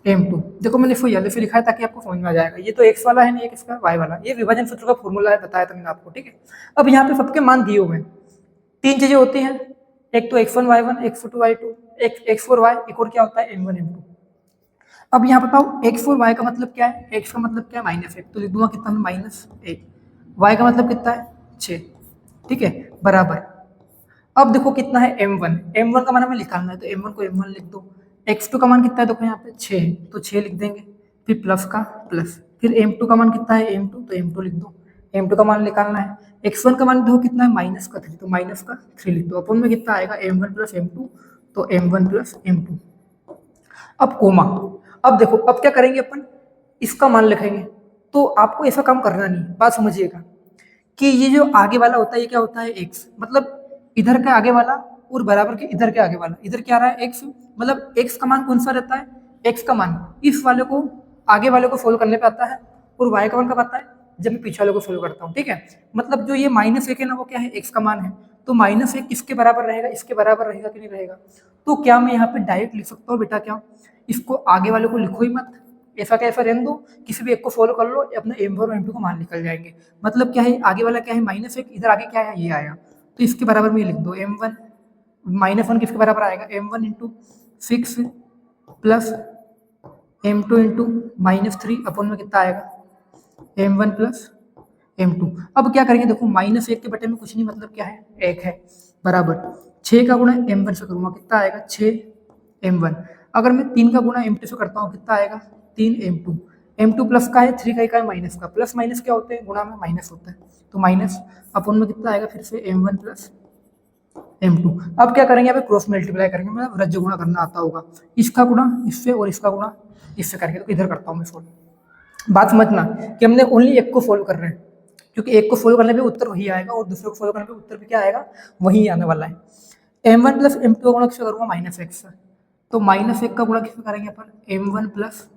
m2। देखो मैंने इसको येलो से लिखा है ताकि आपको समझ में आ जाएगा। ये तो x वाला है नहीं, ये किसका y वाला। ये विभाजन सूत्र का फॉर्मूला है, बताया था मैंने आपको, ठीक है। अब यहाँ पे सबके मान दिए हुए हैं। तीन चीजें होती हैं, एक तो x1 y1, x2 y2, एक x4 y, एक और क्या होता है m1 m2। अब यहाँ पे पाओ x4 y का मतलब क्या है, x का मतलब क्या है -1, तो लिख दूंगा कितना -1, y का मतलब कितना है 6, ठीक है, बराबर। अब देखो कितना है m1, m1 का मान हमें निकालना है, तो m1 को m1 लिख दो। x2 का मान कितना है, देखो यहाँ पे 6, तो 6 लिख देंगे, फिर प्लस का प्लस, फिर m2 का मान कितना है m2, तो m2 लिख दो। m2 का मान निकालना है, x1 का मान देखो कितना है -3, तो -3 लिख दो। अपन में कितना आएगा m1 प्लस m2, तो m1 प्लस m2। अब कोमा, अब देखो अब क्या करेंगे अपन, इसका मान लिखेंगे। तो आपको ऐसा काम करना नहीं, बात समझिएगा कि ये जो आगे वाला होता है ये क्या होता है x, मतलब इधर के आगे वाला और बराबर के इधर के आगे वाला, इधर क्या आ रहा है x, मतलब x का मान कौन सा रहता है, x का मान इस वाले को आगे वाले को सोल्व करने पे आता है, और y का मान कब आता है, जब मैं पीछे वाले को सोल्व करता हूँ, ठीक है। मतलब जो ये -1 है ना, वो क्या है, x का मान है। तो -1 किसके बराबर रहेगा, इसके बराबर रहेगा कि नहीं रहेगा। तो क्या मैं यहाँ पे डायरेक्ट लिख सकता हूँ बेटा, क्या इसको आगे वाले को लिखो ही मत, ऐसा क्या ऐसा रहने दो, किसी भी एक को फॉलो कर लो, अपने m1 और m2 को मान निकल जाएंगे। मतलब क्या है, आगे वाला क्या है -1, इधर आगे क्या है, ये आया, तो इसके बराबर में ये लिख दो m1 -1 किसके बराबर आएगा, m1 into 6 plus m2 into -3 अपन में कितना आएगा m1 प्लस m2। अब क्या करेंगे, देखो -1 के बटे में कुछ नहीं, मतलब क्या है 1 है, बराबर 6 का गुणा m1 से करूंगा कितना आएगा 6m1। अगर मैं 3 का गुणा m2 से करता हूँ कितना आएगा 3m2। m2 प्लस का है, 3 का ही का है माइनस का, प्लस माइनस क्या होते हैं, गुणा में माइनस होता है, तो माइनस अपन में कितना आएगा फिर से m1 प्लस m2। अब क्या करेंगे, यहाँ पे क्रॉस मल्टीप्लाई करेंगे, मतलब रज्जु गुणा करना आता होगा, इसका गुणा इससे और इसका गुणा इससे करके। तो इधर करता हूँ मैं सोल्व। बात समझना कि हमने ओनली एक को सोल्व कर रहे हैं, क्योंकि एक को सोल्व करने पे उत्तर वही आएगा और दूसरे को सोल्व करने पे उत्तर भी क्या आएगा, वही आने वाला है। m1 प्लस m2 का गुणा किससे करूँगा -x, तो -1 का गुणा किससे करेंगे अपन, m1 प्लस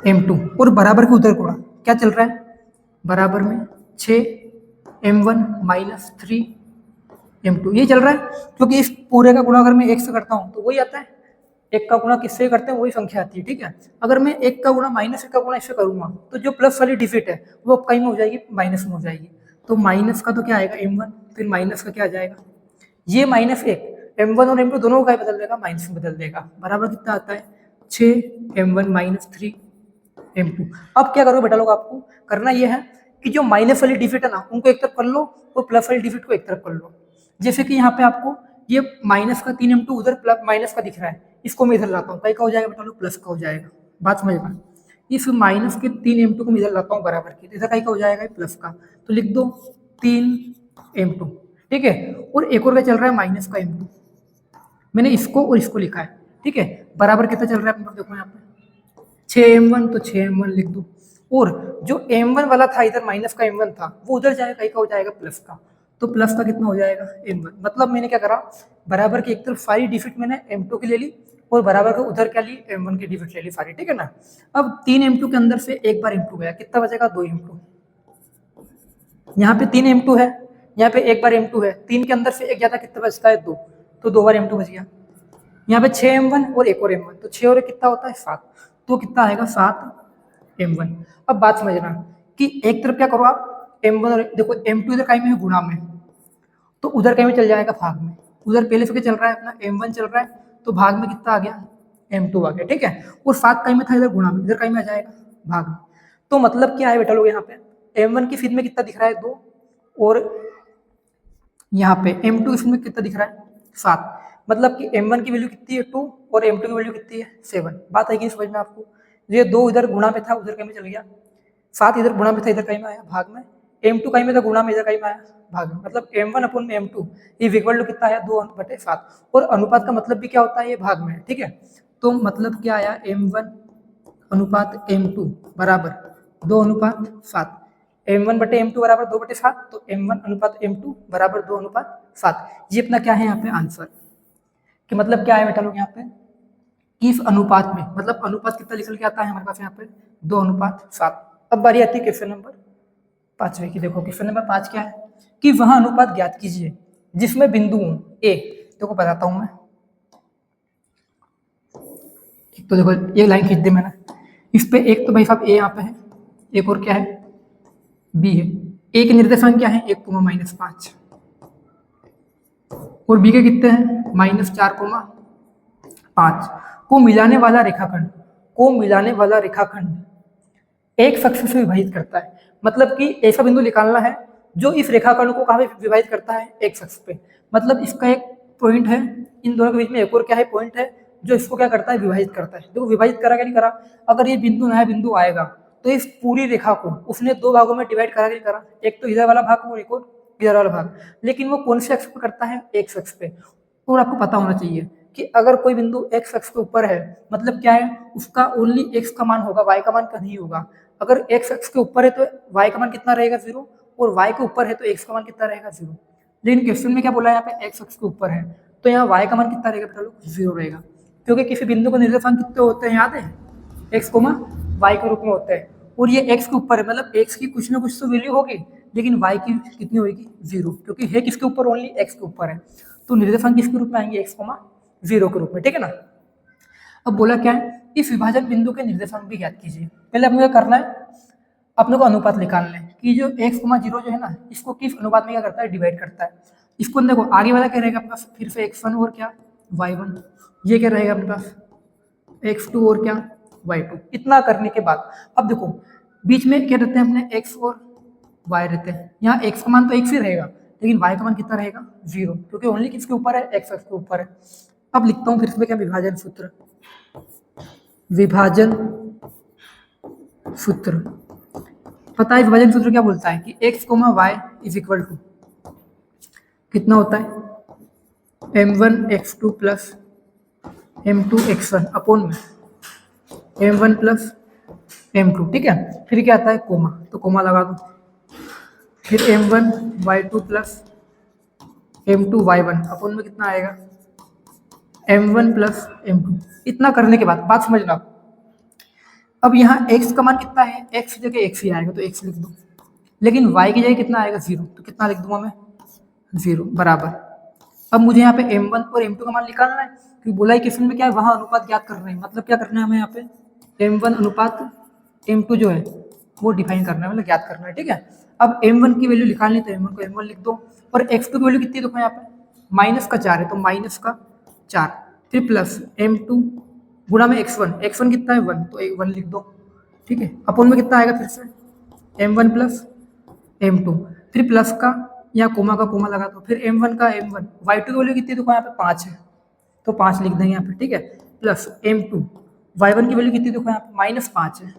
m2, और बराबर के उधर गुणा क्या चल रहा है, बराबर में 6m1 -3m2 ये चल रहा है। क्योंकि इस पूरे का गुणा अगर मैं 1 से करता हूँ तो वही आता है, एक का गुणा किससे करते हैं वही संख्या आती है, ठीक है। अगर मैं एक का गुणा -1 का गुणा इससे करूंगा तो जो प्लस वाली डिजिट है वो कहीं में हो जाएगी, माइनस में हो जाएगी। तो माइनस का तो क्या आएगा m1, फिर माइनस का क्या आ जाएगा, ये -1 m1 और m2 दोनों का बदल देगा, माइनस में बदल देगा, बराबर कितना आता है 6m1 -3m2। अब क्या करो बेटा लोग, आपको करना यह है कि जो माइनस वाली डिजिट है ना उनको एक तरफ कर लो और प्लस वाली डिजिट को एक तरफ कर लो। जैसे कि यहाँ पे आपको ये माइनस का 3m2 उधर प्लस माइनस का दिख रहा है, इसको मैं इधर लाता हूँ, कई का हो जाएगा बेटा लोग, प्लस का हो जाएगा। बात समझना, इस माइनस के 3m2 को मैं इधर लाता हूँ बराबर की, इधर कई का हो जाएगा प्लस का, तो लिख दो 3m2, ठीक है। और एक और क्या चल रहा है माइनस का m2, मैंने इसको और इसको लिखा है, ठीक है। बराबर कितना चल रहा है देखो यहाँ पे 6m1, तो 6m1 लिख दो। और जो m1 वाला था इधर माइनस का m1 था वो उधर जाएगा, कहीं का हो जाएगा प्लस का, तो प्लस का कितना हो जाएगा m1। मतलब मैंने क्या करा, बराबर की एक तरफ सारी डिजिट मैंने m2 की ले ली और बराबर के उधर क्या ली, m1 की डिजिट ले ली सारी, ठीक है ना। अब 3m2 के अंदर से एक बार m2 गया, कितना बचेगा 2m2। यहाँ पे 3m2 है, यहाँ पे एक बार m2 है, 3 के अंदर से एक ज्यादा कितना बचता है 2, तो 2 बार m2 बच गया। यहाँ पे 6m1 और एक और m1, तो 6 और कितना होता है 7, तो कितना आएगा 7m1। अब बात समझना कि एक तरफ क्या करो आप m1 और देखो m2 इधर कहीं में है गुणा में, तो उधर कहीं में चल जाएगा भाग में। उधर पहले से क्या चल रहा है अपना m1 चल रहा है, तो भाग में कितना आ गया m2 आ गया, ठीक है। और 7 कहीं में था इधर गुणा में, इधर कहीं में आ जाएगा भाग में। तो मतलब क्या है बेटा लोग, यहाँ पे m1 की फिर में कितना दिख रहा है 2, और यहाँ पे m2 की फिर में कितना दिख रहा है 7। मतलब कि m1 की वैल्यू कितनी है 2 और m2 की वैल्यू कितनी है 7। बात है कि समझ में आपको, ये 2 इधर गुणा में था उधर कहीं में चल गया, 7 इधर गुणा में था इधर कहीं में आया भाग में, m2 कहीं में था गुणा में इधर कहीं में आया भाग में। मतलब m1 अपन में m2 ये इक्वल टू कितना आया 2/7, और अनुपात का मतलब भी क्या होता है, ये भाग में है, ठीक है। तो मतलब क्या आया m1 अनुपात m2 बराबर 2/7, m1 बटे m2 बराबर 2/7, तो m1 अनुपात m2 बराबर 2/7। ये अपना क्या है यहाँ पे आंसर, कि मतलब क्या है बेटा लोग यहाँ पे, इस अनुपात में, मतलब अनुपात कितना निकल के आता है हमारे पास यहाँ पे 2/7। अब बारी आती है क्वेश्चन नंबर 5वें की। देखो क्वेश्चन नंबर 5 क्या है कि वह अनुपात ज्ञात कीजिए जिसमें बिंदु ए, देखो बताता हूं मैं। एक तो देखो ये लाइन खींच दी मैंने, इस पे एक तो भाई साहब ए यहाँ पे है, एक और क्या है बी है। ए के निर्देशांक क्या है 1,-5 और बी के कितने हैं -4,5 को मिलाने वाला रेखाखंड, को मिलाने वाला रेखाखंड एक शख्स से विभाजित करता है। मतलब कि ऐसा बिंदु निकालना है जो इस रेखाखंड को कहाँ पे विभाजित करता है, एक शख्स पे। मतलब इसका एक पॉइंट है, इन दोनों के बीच में एक और क्या है पॉइंट है जो इसको क्या करता है विभाजित करता है। देखो विभाजित करा क्या नहीं करा, अगर ये बिंदु नया बिंदु आएगा तो इस पूरी रेखा को उसने दो भागों में डिवाइड करा नहीं करा, एक तो इधर वाला भाग और एक और इधर वाला भाग। लेकिन वो कौन से अक्ष पे करता है, एक अक्ष पे। और आपको पता होना चाहिए कि अगर कोई बिंदु एक्स अक्ष के ऊपर है मतलब क्या है, उसका ओनली एक्स का मान होगा, वाई का मान का नहीं होगा। अगर एक्स अक्ष के ऊपर है तो वाई का मान कितना रहेगा 0, और वाई के ऊपर है तो एक्स का मान कितना रहेगा 0। लेकिन क्वेश्चन में क्या बोला है यहाँ पे एक्स अक्ष के ऊपर है तो यहाँ वाई का मान कितना रहेगा बेटा लोग, 0 रहेगा। क्योंकि किसी बिंदु को निर्देशांक कितने होते हैं याद है, एक्स कोमा वाई के रूप में होते हैं। और ये एक्स के ऊपर है मतलब एक्स की कुछ ना कुछ तो वैल्यू होगी, लेकिन वाई की कितनी होगी 0, क्योंकि है किसके ऊपर, ओनली एक्स के ऊपर है। तो निर्देशांक किसके रूप में आएंगे, एक्स कोमा 0 के रूप में, ठीक है ना। अब बोला क्या है, इस विभाजन बिंदु के निर्देशांक भी ज्ञात कीजिए। पहले अपने क्या करना है, अपने को अनुपात निकालना है कि जो x, 0 जो है ना इसको किस अनुपात में क्या करता है, डिवाइड करता है। इसको देखो आगे वाला क्या रहेगा अपने पास, फिर से x1 और क्या y1, ये क्या रहेगा अपने पास x2 और क्या y2। इतना करने के बाद अब देखो बीच में क्या रहते हैं अपने x और y रहते हैं। यहाँ x का मान तो x ही रहेगा, लेकिन y का मान कितना रहेगा 0, क्योंकि ओनली किसके ऊपर है, x के ऊपर है। अब लिखता हूँ फिर से क्या, विभाजन सूत्र, विभाजन सूत्र। पता है विभाजन सूत्र क्या बोलता है कि x, y is equal to कितना होता है m1 x2 plus m2 x1 upon में m1 प्लस m2, ठीक है। फिर क्या आता है कोमा, तो कोमा लगा दो। फिर m1 y2 plus m2 y1 upon में कितना आएगा m1 प्लस m2। इतना करने के बाद बात समझना, अब यहाँ x का मान कितना है, x की जगह x ही आएगा तो x लिख दो, लेकिन y की जगह कितना आएगा 0, तो कितना लिख दूंगा मैं 0 बराबर। अब मुझे यहाँ पे m1 और m2 का मान निकालना है, क्योंकि बोला है क्वेश्चन में क्या है, वहाँ अनुपात ज्ञात कर रहे हैं। मतलब क्या करना है हमें यहाँ पे m1 अनुपात m2 जो है वो डिफाइन करना है, मतलब ज्ञात करना है, ठीक है। अब m1 की वैल्यू निकालनी तो m1 को m1 लिख दो, और x2 की वैल्यू कितनी देखो यहाँ पे -4 है तो -4, फिर प्लस m2 गुणा में x1 कितना है 1 तो 1 लिख दो, ठीक है। अपॉन में कितना आएगा फिर से m1 प्लस m2, फिर प्लस का या कोमा का कोमा लगा दो, फिर m1 का m1, y2 की वैल्यू कितनी देखो यहाँ पे 5 है तो 5 लिख देंगे यहाँ पे, ठीक है। प्लस m2 y1 की वैल्यू कितनी देखो यहाँ पे -5 है,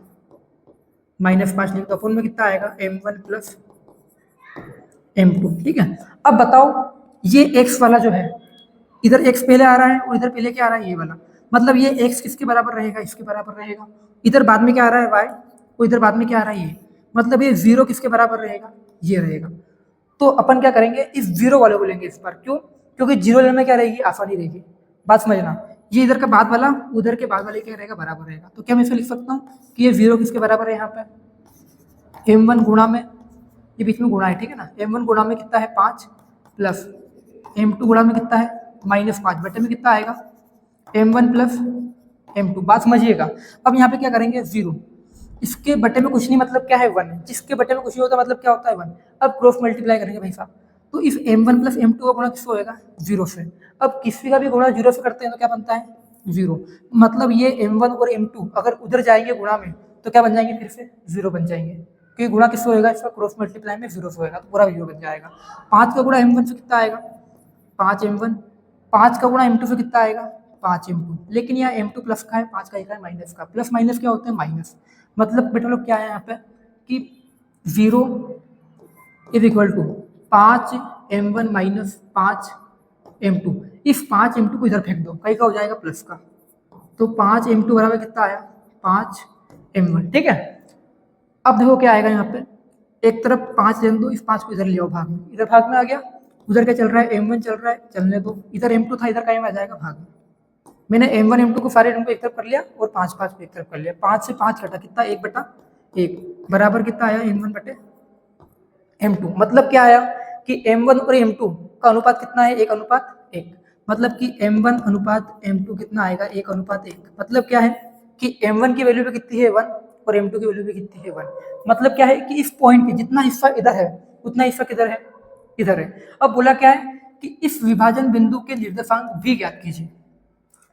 -5 लिख दो। अपॉन में कितना आएगा m1 प्लस m2, ठीक है। अब बताओ ये x वाला जो है इधर x पहले आ रहा है और इधर पहले क्या आ रहा है ये वाला, मतलब ये x किसके बराबर रहेगा, इसके बराबर रहेगा। इधर बाद में क्या आ रहा है y और इधर बाद में क्या आ रहा है ये, मतलब ये 0 किसके बराबर रहेगा, ये रहेगा। तो अपन क्या करेंगे, इस 0 वाले को लेंगे इस बार, क्यों, क्योंकि 0 लेने में क्या रहेगी, आसानी रहेगी। बात समझना, ये इधर का बाद वाला उधर के बाद वाले क्या रहेगा, बराबर रहेगा। तो क्या मैं इसे लिख सकता हूँ कि ये 0 किसके बराबर है, यहाँ पे m1 गुणा में, ये बीच में गुणा है, ठीक है ना, m1 गुणा में कितना है 5 प्लस m2 गुणा में कितना है -5, बटे में कितना आएगा m1 प्लस m2। बात समझिएगा। अब यहाँ पे क्या करेंगे 0, इसके बटे में कुछ नहीं मतलब क्या है 1, जिसके बटे में कुछ नहीं होता मतलब क्या होता है 1। अब क्रॉस मल्टीप्लाई करेंगे भाई साहब, तो इस m1 प्लस m2 का गुणा किससे होएगा 0 से। अब किसी का भी गुणा 0 से करते हैं तो क्या बनता है 0, मतलब ये m1 और m2 अगर उधर जाएंगे गुणा में तो क्या बन जाएंगे, फिर से 0 बन जाएंगे, क्योंकि गुणा किससे होएगा, इसका क्रॉस मल्टीप्लाई में 0 से होएगा तो पूरा 0 बन जाएगा। 5 का गुणा m1 से कितना आएगा 5m1, 5 का गुणा m2 से कितना आएगा 5m2, लेकिन यहाँ m2 प्लस का है, 5 का है माइनस का, प्लस माइनस क्या होता है माइनस। मतलब बेटा लोग क्या है यहाँ पे कि 0 is equal to 5m1 minus 5m2। इस 5m2 को इधर फेंक दो, कहीं का हो जाएगा प्लस का, तो 5m2 बराबर कितना आया 5m1, ठीक है। अब देखो क्या आएगा यहाँ पे, एक तरफ 5 लेने दो, इस 5 को इधर ले आओ भाग में, इधर भाग में आ गया, उधर क्या चल रहा है m1 चल रहा है, चलने दो। इधर m2 था, इधर कहीं में आ जाएगा भाग में। मैंने m1 m2 को सारे को एक तरफ कर लिया और 5 को एक तरफ कर लिया। 5 से 5 घटा कितना 1/1 बराबर कितना आया m1 बटे m2। मतलब क्या आया कि m1 और m2 का अनुपात कितना है, 1:1। मतलब कि m1 अनुपात m2 कितना आएगा, 1:1। मतलब क्या है कि m1 की वैल्यू भी कितनी है 1 और m2 की वैल्यू भी कितनी है 1। मतलब क्या है कि इस पॉइंट पे जितना हिस्सा इधर है उतना हिस्सा किधर है, इधर है। अब बोला क्या है कि इस विभाजन बिंदु के निर्देशांक भी ज्ञात कीजिए।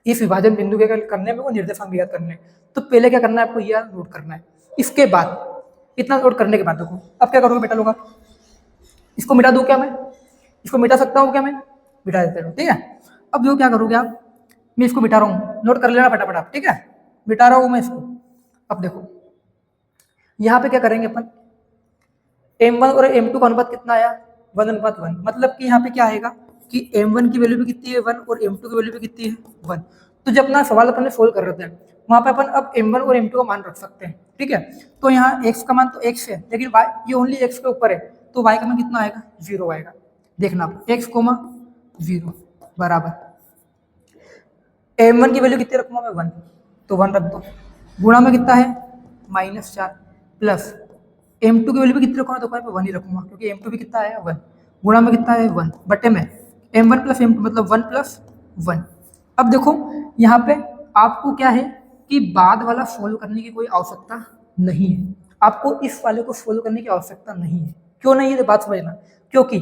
इस विभाजन बिंदु के करने में वो निर्देशांक भी ज्ञात करने हैं। तो पहले क्या करना है आपको, यह नोट करना है। इसके बाद इतना नोट करने के बाद देखो अब क्या करोगे बेटा लोग, इसको मिटा दूं क्या मैं, इसको मिटा सकता हूँ क्या मैं, मिटा देते हो, ठीक है। अब जो क्या करोगे आप, मैं इसको मिटा रहा हूँ, नोट कर लेना फटाफट आप, ठीक है। मिटा रहा हूँ मैं इसको। अब देखो यहाँ पे क्या करेंगे अपन, m1 और m2 का अनुपात कितना आया, 1:1। मतलब कि यहाँ पे क्या आएगा कि m1 की वैल्यू भी कितनी है 1 और m2 की वैल्यू भी कितनी है 1। तो जब अपना सवाल अपन ने सोल्व कर रहे थे वहां पे अपन अब m1 और m2 का मान रख सकते हैं, ठीक है। तो यहाँ x का मान तो x है, लेकिन y ये ओनली x के ऊपर है, तो y का मान कितना आएगा, 0 आएगा। देखना x, 0 बराबर m1 की वैल्यू कितनी रखूंगा मैं 1, तो 1 रख दो, गुणा में कितना है -4 प्लस m2 की वैल्यू भी कितनी रखूंगा, तो मैं 1 ही रखूंगा क्योंकि m2 भी कितना है 1, गुणा में कितना है 1 बटे में m1 प्लस m2 मतलब 1 प्लस 1। अब देखो यहाँ पे आपको क्या है कि बाद वाला सोल्व करने की कोई आवश्यकता नहीं है, आपको इस वाले को सोल्व करने की आवश्यकता नहीं है। क्यों नहीं है, तो बात समझना, क्योंकि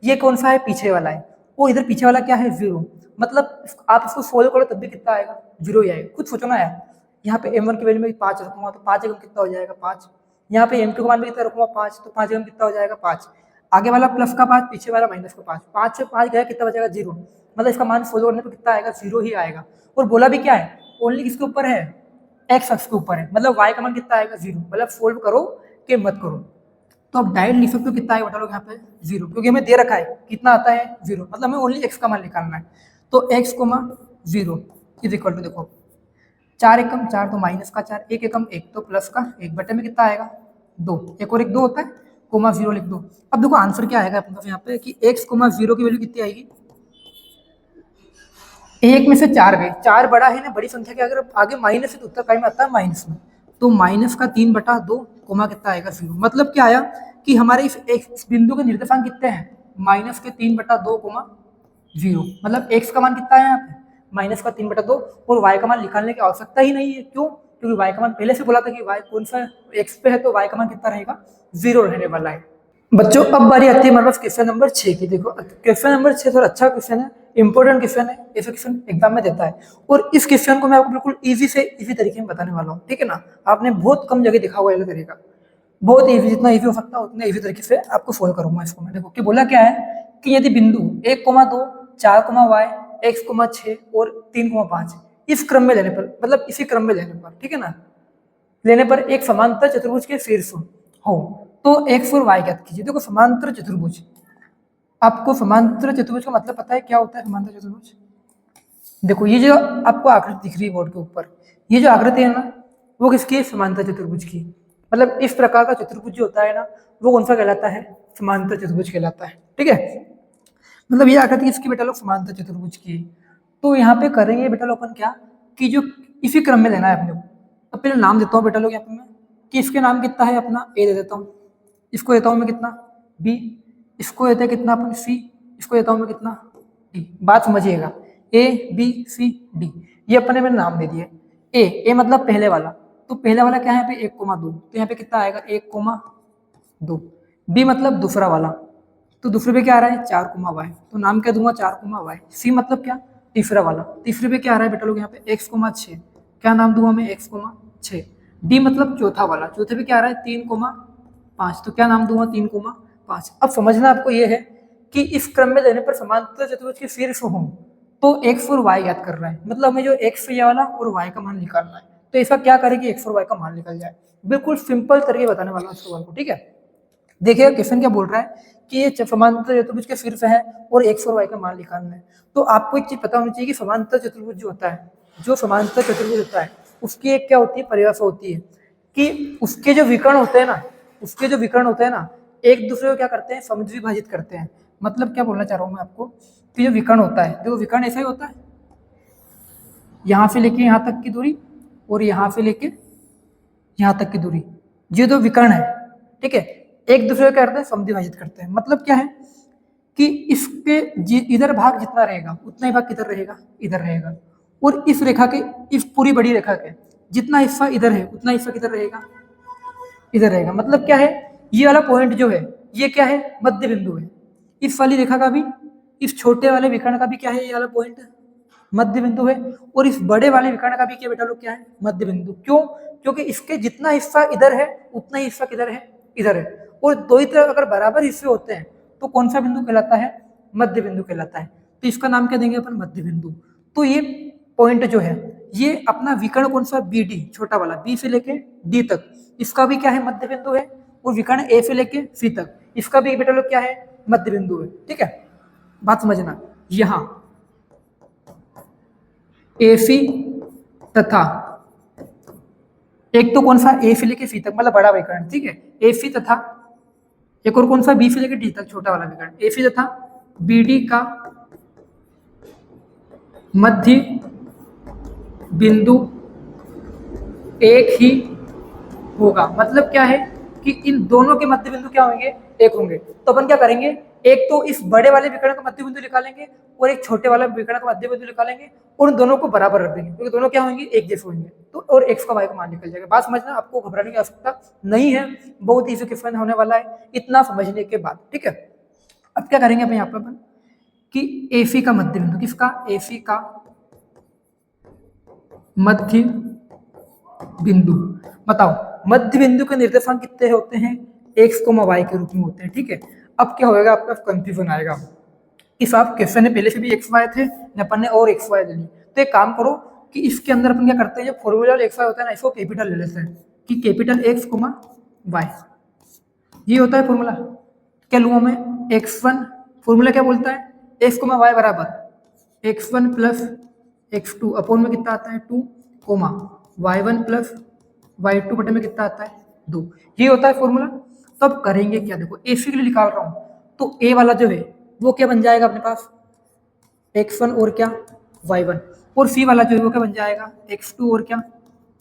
ये कौन सा है, पीछे वाला है, वो इधर पीछे वाला क्या है 0। मतलब आप इसको सोल्व करो तब भी कितना आएगा, 0 ही आएगा। खुद सोचो ना यार, यहाँ पे m1 की वैल्यू में 5 रखूंगा तो 5 एकम कितना हो जाएगा 5, यहाँ पे m2 का मान भी कितना रखूंगा 5, तो 5 एकम कितना हो जाएगा 5, आगे वाला प्लस का 5 पीछे वाला माइनस का 5, 5 से 5 गया कितना बचेगा 0। मतलब इसका मान सोल्व करने पर कितना आएगा, 0 ही आएगा। और बोला भी क्या है, ओनली किसके ऊपर है, एक्स अक्ष के ऊपर है, मतलब y का मान कितना आएगा 0। मतलब सोल्व करो कि मत करो, तो आप डायरेक्ट लिख सकते हो कितना है बता लो यहाँ पे 0, क्योंकि हमें दे रखा है कितना आता है 0, मतलब हमें ओनली x का मान निकालना है। तो x, 0 इज इक्वल टू देखो 4 एकम 4 तो माइनस का 4, 1 एकम 1 तो प्लस का 1 बटे में कितना आएगा 2, 1 और 1 2 होता है, कोमा 0 लिख दो। अब देखो आंसर क्या आएगा अपने पास यहाँ पे कि x, 0 की वैल्यू कितनी आएगी, 1 में से 4 गए, 4 बड़ा है ना, बड़ी संख्या के अगर आगे माइनस है तो उत्तर में आता है माइनस में, तो माइनस का 3/2 कोमा कितना आएगा 0। मतलब क्या आया कि हमारे इस बिंदु के निर्देशांक कितने हैं, माइनस के 3/2 कोमा 0। मतलब x का मान कितना है यहाँ पे माइनस का 3/2 और y का मान निकालने की आवश्यकता ही नहीं है। क्यों, क्योंकि y का मान पहले से बोला था कि y कौन सा x पे है, तो y का मान कितना रहेगा 0 रहने वाला है। बच्चों अब बारी आती है हमारे पास क्वेश्चन नंबर 6 की। देखो क्वेश्चन नंबर 6 थोड़ा अच्छा क्वेश्चन है, इंपॉर्टेंट क्वेश्चन है, ऐसा क्वेश्चन एग्जाम में देता है। और इस क्वेश्चन को मैं आपको बिल्कुल इजी से इजी तरीके में बताने वाला हूँ, ठीक है ना। आपने बहुत कम जगह देखा हुआ है तरीका, बहुत इजी, जितना इजी हो सकता है उतने इजी तरीके से आपको सोल्व करूंगा इसको मैं। देखो कि बोला क्या है कि यदि बिंदु 1,2 4,y x, 6 और 3,5 इस क्रम में लेने पर, मतलब इसी क्रम में लेने पर, ठीक है ना, लेने पर एक समांतर चतुर्भुज के शीर्ष हो तो x और y ज्ञात कीजिए। देखो समांतर चतुर्भुज, आपको समांतर चतुर्भुज का मतलब पता है क्या होता है समांतर चतुर्भुज। देखो ये जो आपको आकृति दिख रही है बोर्ड के ऊपर, ये जो आकृति है ना वो किसकी है, समांतर चतुर्भुज की। मतलब इस प्रकार का चतुर्भुज जो होता है ना वो कौन सा कहलाता है, समांतर चतुर्भुज कहलाता है, ठीक है। मतलब ये आकृति किसकी बेटा लोग, समांतर चतुर्भुज की। तो यहाँ पे करेंगे बेटा लोग अपन क्या कि जो इसी क्रम में लेना है अपने को। अब पहले नाम देता हूँ बेटा लोग यहाँ पे मैं कि इसके नाम कितना है अपना ए दे देता हूँ, इसको देता हूँ मैं कितना बी, इसको देते हैं कितना अपन सी, इसको देता हूँ मैं कितना डी। बात समझिएगा, ए बी सी डी ये अपने मैंने नाम दे दिए। ए मतलब पहले वाला, तो पहले वाला क्या है यहाँ पे 1,2, तो यहाँ पे कितना आएगा 1,2। बी मतलब दूसरा वाला, तो दूसरे पे क्या आ रहा है 4,y, तो नाम क्या दूंगा 4,y। सी मतलब क्या, तीसरा वाला, तीसरे पे क्या आ रहा है बेटा लोग यहाँ पे x,6, क्या नाम दूंगा मैं x,6। डी मतलब चौथा वाला, चौथे पे क्या आ रहा है 3,5, तो क्या नाम दूंगा 3,5। अब समझना आपको ये है कि इस क्रम में लेने पर समांतर चतुर्भुज के शीर्ष हों तो x और y याद कर रहा है, मतलब हमें जो x ये वाला और y का मान निकालना है। तो ऐसा क्या करेगी x और y का मान निकल जाए, बिल्कुल सिंपल तरीके बताने वाला हूँ इसको, ठीक है। देखिए क्वेश्चन क्या बोल रहा है कि ये समांतर चतुर्भुज के शीर्ष है और x और y का मान निकालना है। तो आपको एक चीज पता होनी चाहिए कि समांतर चतुर्भुज जो होता है, जो समांतर चतुर्भुज होता है उसकी एक क्या होती है, परिभाषा होती है कि उसके जो विकर्ण होते हैं ना, उसके जो विकर्ण होते हैं ना एक दूसरे को क्या करते हैं, समद्विभाजित करते हैं। मतलब क्या बोलना चाह रहा हूँ मैं आपको कि जो विकर्ण होता है, देखो विकर्ण ऐसा ही होता है, यहाँ से लेके यहाँ तक की दूरी और यहाँ से लेके यहाँ तक की दूरी, ये दो विकर्ण है, ठीक है, एक दूसरे को क्या करते हैं, समद्विभाजित करते हैं। मतलब क्या है कि इसके इधर भाग जितना रहेगा उतना ही भाग किधर रहेगा, इधर रहेगा। और इस रेखा के, इस पूरी बड़ी रेखा के जितना हिस्सा इधर है उतना हिस्सा किधर रहेगा, इधर रहेगा। मतलब क्या है, ये वाला पॉइंट जो है ये क्या है, मध्य बिंदु है। इस वाली रेखा का भी, इस छोटे वाले विकर्ण का भी क्या है, ये वाला पॉइंट मध्य बिंदु है। और इस बड़े वाले विकर्ण का भी क्या बेटा लोग, क्या है, मध्य बिंदु। क्यों? क्योंकि इसके जितना हिस्सा इधर है उतना ही हिस्सा किधर है, इधर है। और दो ही तरफ अगर बराबर हिस्से होते हैं तो कौन सा बिंदु कहलाता है, मध्य बिंदु कहलाता है। तो इसका नाम क्या देंगे अपन, मध्य बिंदु। तो ये पॉइंट जो है ये अपना विकर्ण कौन सा, बी डी, छोटा वाला, बी से लेके डी तक, इसका भी क्या है, मध्य बिंदु है। और विकर्ण ए से लेके सी तक, इसका भी बेटा लोग क्या है, मध्य बिंदु है। ठीक है, बात समझना। यहां एसी तथा, एक तो कौन सा, ए से लेके सी तक मतलब बड़ा विकर्ण, ठीक है, एसी तथा एक और कौन सा, बी से लेके डी तक छोटा वाला विकर्ण, एसी तथा बीडी का मध्य बिंदु एक ही होगा। मतलब क्या है कि इन दोनों के मध्य बिंदु क्या होंगे, एक होंगे। तो अपन क्या करेंगे, एक तो इस बड़े वाले विकर्ण का मध्य बिंदु निकालेंगे और एक छोटे वाले विकर्ण का मध्य बिंदु निकालेंगे और उन दोनों को बराबर रख देंगे, क्योंकि दोनों क्या होंगे, एक जैसे होंगे। तो और एक्स का वाई का मान निकल जाएगा। बात समझना, आपको घबराने की आवश्यकता नहीं है, बहुत इजी क्वेश्चन होने वाला है इतना समझने के बाद। ठीक है, अब क्या करेंगे अपन यहाँ पे अपन कि एसी का मध्य बिंदु, किसका, एसी का मध्य बिंदु। बताओ मध्य बिंदु के निर्देशांक कितने होते हैं, एक्स को वाई के रूप में होते हैं। ठीक है, अब क्या होगा, आपका कंफ्यूजन आएगा कि साहब क्वेश्चन में पहले से भी एक्स वाई थे, अपन ने और एक्स वाई ले ली। तो एक काम करो कि इसके अंदर अपन क्या करते हैं, जो फॉर्मूला एक्स वाई होता है ना, इसको कैपिटल ले लेते हैं कि कैपिटल एक्स कोमा वाई, ये होता है फॉर्मूला। क्या लूँगा मैं, x1, फॉर्मूला क्या बोलता है, एक्स कोमा वाई बराबर x1 प्लस x2 अपोन में कितना आता है 2, कोमा y1 प्लस y2 बटे में कितना आता है 2, ये होता है फॉर्मूला। तो अब करेंगे क्या, देखो एसी के लिए निकाल रहा हूँ, तो ए वाला जो है वो क्या बन जाएगा अपने पास, x1 और क्या y1, और सी वाला जो है वो क्या बन जाएगा, x2 और क्या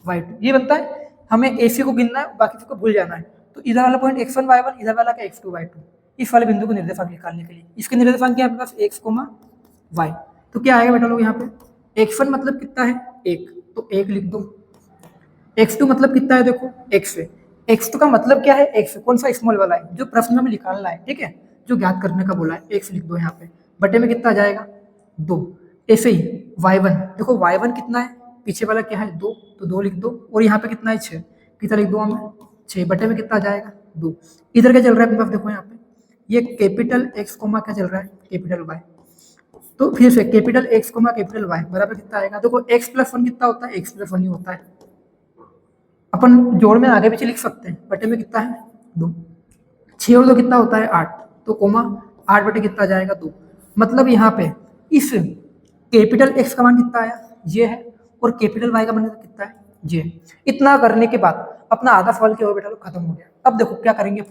y2, ये बनता है। हमें एसी को गिनना है, बाकी सबको भूल जाना है। तो इधर वाला पॉइंट x1 y1, इधर वाला क्या x2 y2, इस वाले बिंदु को निर्देशांक निकालने के लिए, इसके निर्देशांक क्या है अपने पास, x कोमा y। तो क्या आएगा बेटा लोग यहाँ पे, x1 मतलब कितना है 1, तो 1 लिख दो। x2 मतलब कितना है, देखो x है, x2 का मतलब क्या है, x कौन सा, स्मॉल वाला है जो प्रश्न में निकालना है। ठीक है, जो ज्ञात करने का बोला है, x लिख दो यहाँ पे, बटे में कितना आ जाएगा 2। ऐसे ही y1, देखो y1 कितना है, पीछे वाला क्या है 2, तो 2 लिख दो। और यहाँ पे कितना है 6, कितना लिख दो हमें 6, बटे में कितना आ जाएगा 2। इधर क्या चल रहा है अपने पास, देखो यहाँ पे ये कैपिटल x कोमा क्या चल रहा है, कैपिटल y। तो फिर से capital x comma capital y बराबर कितना आएगा, देखो x प्लस 1 कितना होता है, x प्लस 1 ही होता है। अपन जोड़ में आगे पीछे लिख सकते हैं, बटे में कितना है 2, 6 और 2 कितना होता है 8, तो कोमा 8 बटे कितना आ जाएगा 2। मतलब यहाँ पे इस कैपिटल x का मान कितना आया, ये है, और कैपिटल y का मान कितना है, ये। इतना करने के बाद अपना आधा सवाल क्या हो बेटा लोग, खत्म हो गया। अब देखो क्या करेंगे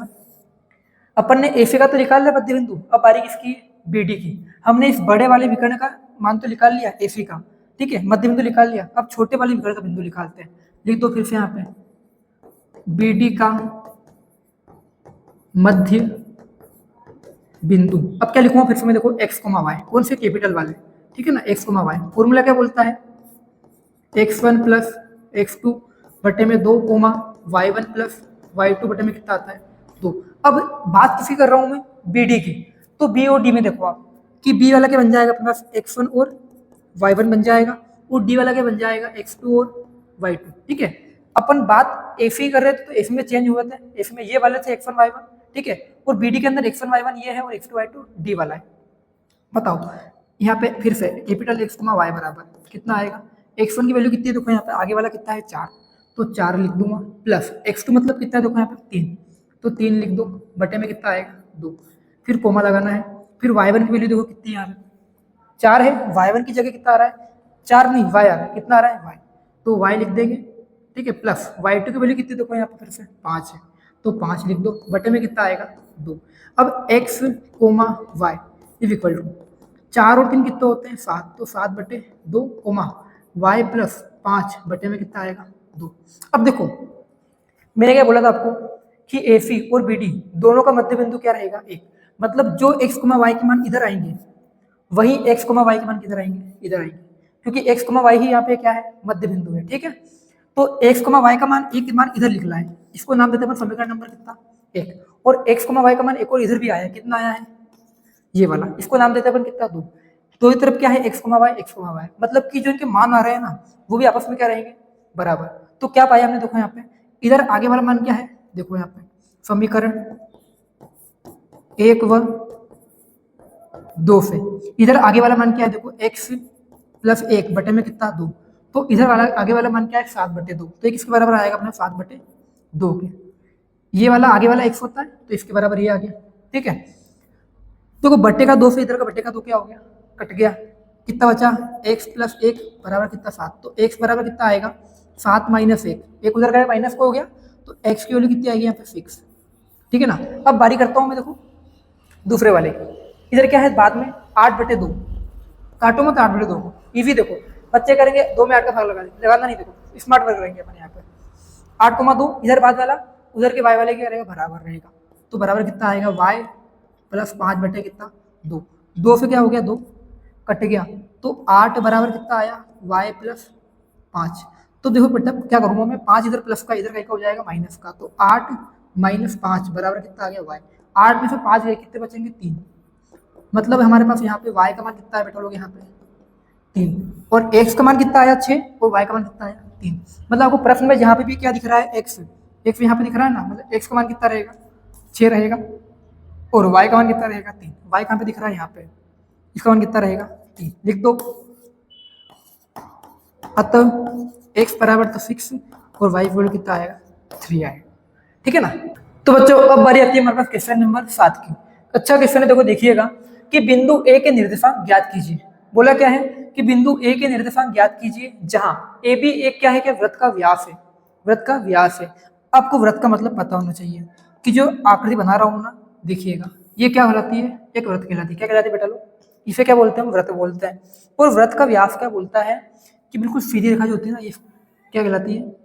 अपन ने एसी का तो निकाल लिया मध्य बिंदु, अब बारी किसकी, बीडी की। हमने इस बड़े वाले विकर्ण का मान तो निकाल लिया एसी का, ठीक है, मध्य बिंदु निकाल लिया। अब छोटे वाले विकर्ण का बिंदु निकालते हैं, लिख दो फिर से यहाँ पे बीडी का मध्य बिंदु। अब क्या लिखूंगा फिर से मैं, देखो एक्स कोमा वाई, कौन से, कैपिटल वाले, ठीक है ना, एक्स कोमा वाई। फॉर्मूला क्या बोलता है, x1 प्लस x2 बटे में 2 कोमा y1 प्लस y2 बटे में कितना आता है 2। अब बात किसी कर रहा हूं मैं, BD की। तो B और D में देखो आप कि B वाला क्या बन जाएगा अपने पास, x1 और y1 बन जाएगा, और D वाला क्या बन जाएगा, x2 और y2। ठीक है, अपन बात AC कर रहे थे तो AC में चेंज हुए थे, AC में ये वाले थे x1 y1, ठीक है, और BD के अंदर x1 y1 ये है और x2 y2 D वाला है। बताओ यहाँ पे फिर से कैपिटल x कोमा y बराबर कितना आएगा, x1 की वैल्यू कितनी है, देखो यहाँ पे आगे वाला कितना है 4, तो 4 लिख दूंगा, प्लस x2 मतलब कितना है, देखो यहाँ पे 3, तो 3 लिख दो, बटे में कितना आएगा 2। फिर कोमा लगाना है, फिर y1 की वैल्यू देखो कितनी यहाँ पे 4 है, y1 की जगह कितना आ रहा है 4 नहीं, y आ रहा है, कितना आ रहा है y, तो y लिख देंगे, ठीक है, प्लस y2 की वैल्यू कितनी देखो यहाँ पे फिर से 5 है, तो 5 लिख दो, बटे में कितना आएगा 2। अब x comma y is equal to 4 और 3 कितने होते हैं 7, तो 7 बटे 2 कोमा y प्लस 5 बटे में कितना आएगा 2। अब देखो मैंने क्या बोला था आपको कि AC और BD दोनों का मध्य बिंदु क्या रहेगा 1, मतलब जो x, y के मान इधर आएंगे वही x, y के मान किधर आएंगे, इधर आएंगे, क्योंकि x, y ही यहाँ पे क्या है, मध्य बिंदु है। ठीक है, तो x, y का मान एक मान इधर लिखना है, इसको नाम देते हैं समीकरण नंबर कितना, एक। और x, y का मान एक और इधर भी आया है, कितना आया है, ये वाला, इसको नाम देते हैं अपन कितना, दो। तो इस तरफ क्या है, x, y, मतलब कि जो इनके मान आ रहे हैं ना वो भी आपस में क्या रहेंगे, बराबर। तो क्या पाया हमने, देखो यहाँ पे इधर आगे वाला मान क्या है, देखो यहाँ पे समीकरण 1 व 2 से इधर आगे वाला मान क्या है, देखो x प्लस 1 बटे में कितना, 2। तो इधर वाला आगे वाला मान क्या है, 7/2। तो ये किसके बराबर आएगा अपना, 7/2 के। ये वाला आगे वाला x होता है तो इसके बराबर ये आ गया। ठीक है, देखो बट्टे का 2 से इधर का बट्टे का 2 क्या हो गया, कट गया, कितना बचा, x प्लस 1 बराबर कितना, 7। तो x बराबर कितना आएगा, 7 माइनस 1, एक उधर गया माइनस को हो गया, तो x की वैल्यू कितनी आएगी यहाँ पे, 6। ठीक है ना। अब बारी करता हूँ मैं, देखो दूसरे वाले की, इधर क्या है बाद में 8/2, काटो मत 8/2 को, इजी। देखो बच्चे करेंगे 2 में 8 का भाग लगाना नहीं, देखो स्मार्ट वर्क करेंगे अपन यहाँ पे। 8,2 इधर बाद वाला उधर के y वाले क्या रहेगा, बराबर रहेगा। तो बराबर कितना आएगा, y प्लस 5 बटे कितना, 2। 2 से क्या हो गया, 2 कट गया, तो 8 बराबर कितना आया, y प्लस 5। तो देखो बेटा क्या करूँगा मैं, 5 इधर प्लस का इधर का हो जाएगा माइनस का, तो 8 माइनस 5 बराबर कितना आ गया, y। 8 में से 5 गए, कितने बचेंगे, 3। मतलब हमारे पास यहाँ पे y का मान कितना है बेटा लोग, यहाँ पे 3, और x का मान कितना आया, 6, और y का मान कितना आया, 3। मतलब आपको प्रश्न में यहाँ पे भी क्या दिख रहा है, x यहाँ पे दिख रहा है ना, मतलब x का मान कितना रहेगा, 6 रहेगा, और y का मान कितना रहेगा, 3। y कहाँ पे दिख रहा है, यहाँ पे, इसका मान कितना रहेगा, 3, लिख दो। अतः x बराबर तो 6 और y वैल्यू कितना आएगा, 3 आएगा। ठीक है ना। तो बच्चों अब बारी आती है हमारे पास क्वेश्चन नंबर 7 की। अच्छा क्वेश्चन है, देखो देखिएगा कि बिंदु A के निर्देशांक ज्ञात कीजिए। बोला क्या है कि बिंदु A के निर्देशांक ज्ञात कीजिए जहां AB एक क्या है, कि वृत्त का व्यास है, वृत्त का व्यास है। आपको वृत्त का मतलब पता होना चाहिए कि जो आकृति बना रहा हूं ना, देखिएगा ये क्या कहलाती है, एक वृत्त कहलाती है। क्या कहलाती है बेटा लोग, इसे क्या बोलते हैं, वृत्त बोलते हैं। और वृत्त का व्यास क्या बोलता है कि बिल्कुल सीधी रेखा जो होती है ना, ये क्या कहलाती है,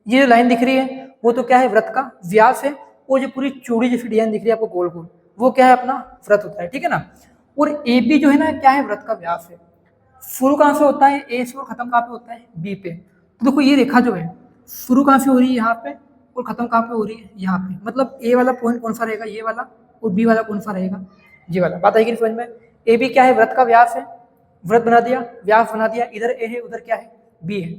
ये जो लाइन दिख रही है वो तो क्या है, वृत्त का व्यास है। और जो पूरी चूड़ी जैसी डिजाइन दिख रही है आपको गोल गोल, वो क्या है, अपना वृत्त होता है। ठीक है ना। और ए बी जो है ना, क्या है, वृत्त का व्यास है। शुरू कहाँ से होता है, ए से, और खत्म कहाँ पे होता है, बी पे। तो देखो ये रेखा जो है शुरू कहाँ से हो रही है, यहाँ पे, और खत्म कहाँ पे हो रही है, यहाँ पे। मतलब ए वाला पॉइंट कौन सा रहेगा, ये वाला, और बी वाला कौन सा रहेगा, ये वाला। बात आएगी समझ में। ए बी क्या है, वृत्त का व्यास है, वृत्त बना दिया, व्यास बना दिया, इधर ए है, उधर क्या है, बी है।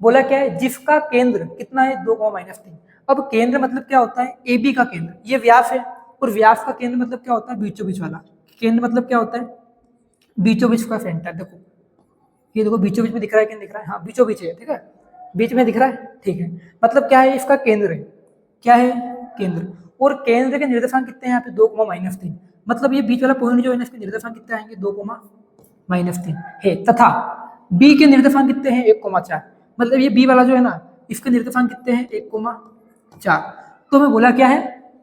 बोला क्या है, जिसका केंद्र कितना है, 2,-3। अब केंद्र मतलब क्या होता है, ए बी का केंद्र, ये व्यास है, और व्यास का केंद्र मतलब क्या होता है, बीचों बीच वाला। केंद्र मतलब क्या होता है, बीचों बीच का सेंटर। देखो ये देखो बीचों बीच में दिख रहा है, केंद्र दिख रहा है, हाँ बीचों बीच है, ठीक है, बीच में दिख रहा है। ठीक है, मतलब क्या है, इसका केंद्र है, क्या है, केंद्र। और केंद्र के निर्देशांक कितने हैं यहाँ पे, 2,-3। मतलब ये बीच वाला पॉइंट जो है ना, इसके निर्देशांक कितने आएंगे, 2,-3 है। तथा बी के निर्देशांक कितने हैं, 1,4। मतलब ये बी वाला जो है ना, इसके निर्देशांक कितने हैं, 1,4। तो मैं बोला क्या है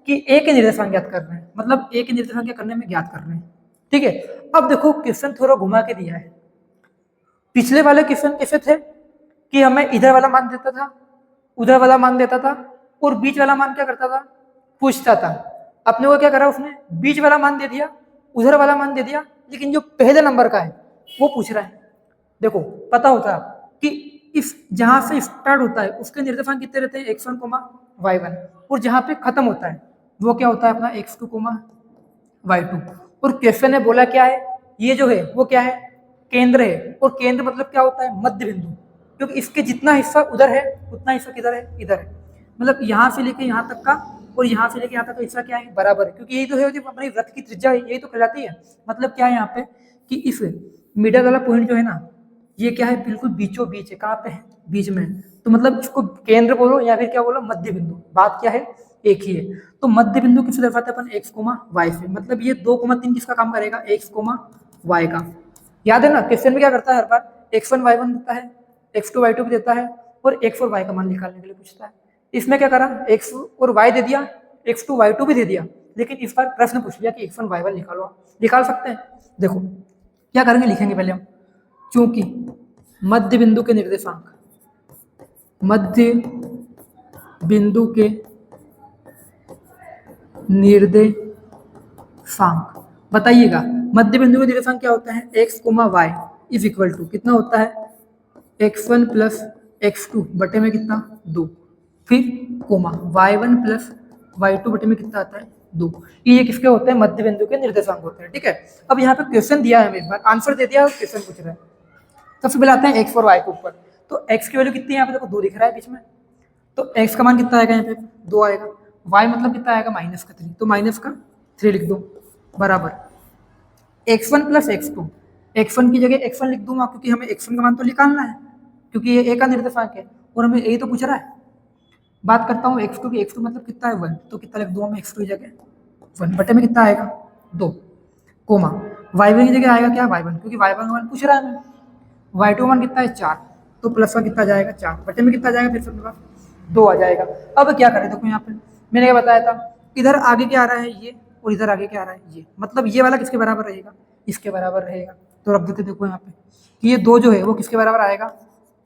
कि ए के निर्देशांक ज्ञात कर रहे हैं, मतलब ए के निर्देशांक क्या करने में ज्ञात कर रहे हैं। ठीक है, अब देखो क्वेश्चन थोड़ा घुमा के दिया है। पिछले वाले क्वेश्चन कैसे थे कि हमें इधर वाला मान देता था, उधर वाला मान देता था, और बीच वाला मान क्या करता था, पूछता था। अपने को क्या करा उसने, बीच वाला मान दे दिया, उधर वाला मान दे दिया, लेकिन जो पहले नंबर का है वो पूछ रहा है। देखो पता होता है कि इस जहां से स्टार्ट होता है उसके निर्देशांक कितने रहते हैं, x1, y1, और जहां पे खत्म होता है वो क्या होता है अपना, x2, y2। और क्वेश्चन ने बोला क्या है, ये जो है वो क्या है, केंद्र है। और केंद्र मतलब क्या होता है, मध्य बिंदु, क्योंकि इसके जितना हिस्सा उधर है उतना हिस्सा किधर है, इधर है। मतलब यहाँ से लेके यहाँ तक का और यहाँ से लेके यहाँ तक का हिस्सा क्या है, बराबर है, क्योंकि यही तो है जो अपनी वृत्त की त्रिज्या है, यही तो कहलाती है। मतलब क्या है यहाँ पे कि इस मिडल वाला पॉइंट जो है ना, ये क्या है, बिल्कुल बीचों बीच है। कहाँ पे है, बीच में। तो मतलब इसको केंद्र बोलो या फिर क्या बोलो, मध्य बिंदु, बात क्या है, एक ही है। तो मध्य बिंदु किससे दर्शाते हैं अपन, x, y से। मतलब ये 2,3 किसका काम करेगा, x, y का। याद है ना, क्वेश्चन में क्या करता है हर बार, x1, y1 देता है, x2, y2 भी देता है, और x और y का मान निकालने के लिए पूछता है। इसमें क्या करा, x और y दे दिया, x2, y2 भी दे दिया, लेकिन इस बार प्रश्न पूछ लिया कि x1, y1 निकालो। निकाल सकते हैं। देखो क्या करेंगे, लिखेंगे पहले हम, क्योंकि मध्य बिंदु के निर्देशांक, मध्य बिंदु के निर्देशांक बताइएगा मध्य बिंदु का निर्देशांक क्या होता है, x, y is equal to कितना होता है, x1 प्लस x2 बटे में कितना 2, फिर कोमा y1 प्लस y2 बटे में कितना आता है 2। ये किसके होते हैं, मध्य बिंदु के निर्देशांक होते हैं। ठीक है, अब यहाँ पे क्वेश्चन दिया है, हमें एक बार आंसर दे दिया और क्वेश्चन पूछ रहा है। सबसे पहले आते हैं x और y के ऊपर। तो x की वैल्यू कितनी है, यहाँ पे देखो 2 दिख रहा है बीच में, तो x का मान कितना आएगा, यहाँ पे 2 आएगा। y मतलब कितना आएगा, -3, तो -3 लिख दो बराबर x1 प्लस x2। x1 की जगह x1 लिख दूंगा क्योंकि हमें x1 का मान तो निकालना है, क्योंकि ये a का निर्देशांक है और हमें यही तो पूछ रहा है। बात करता हूँ x2 की, x2 मतलब कितना है 1, तो कितना लिख दूंगा मैं x2 की जगह 1 बटे में कितना आएगा 2, कोमा y1 की जगह आएगा क्या y1, क्योंकि y1 का मान पूछ रहा है हमें। y2 का मान कितना है 4, तो प्लस 1 कितना जाएगा 4 बटे में कितना जाएगा, फिर से अपने पास 2 आ जाएगा। अब क्या करें, देखो यहाँ पे मैंने क्या बताया था, इधर आगे क्या आ रहा है ये और इधर आगे क्या आ रहा है ये, मतलब ये वाला किसके बराबर रहेगा, इसके बराबर रहेगा। तो रख देते देखो यहाँ पे कि ये 2 जो है वो किसके बराबर आएगा,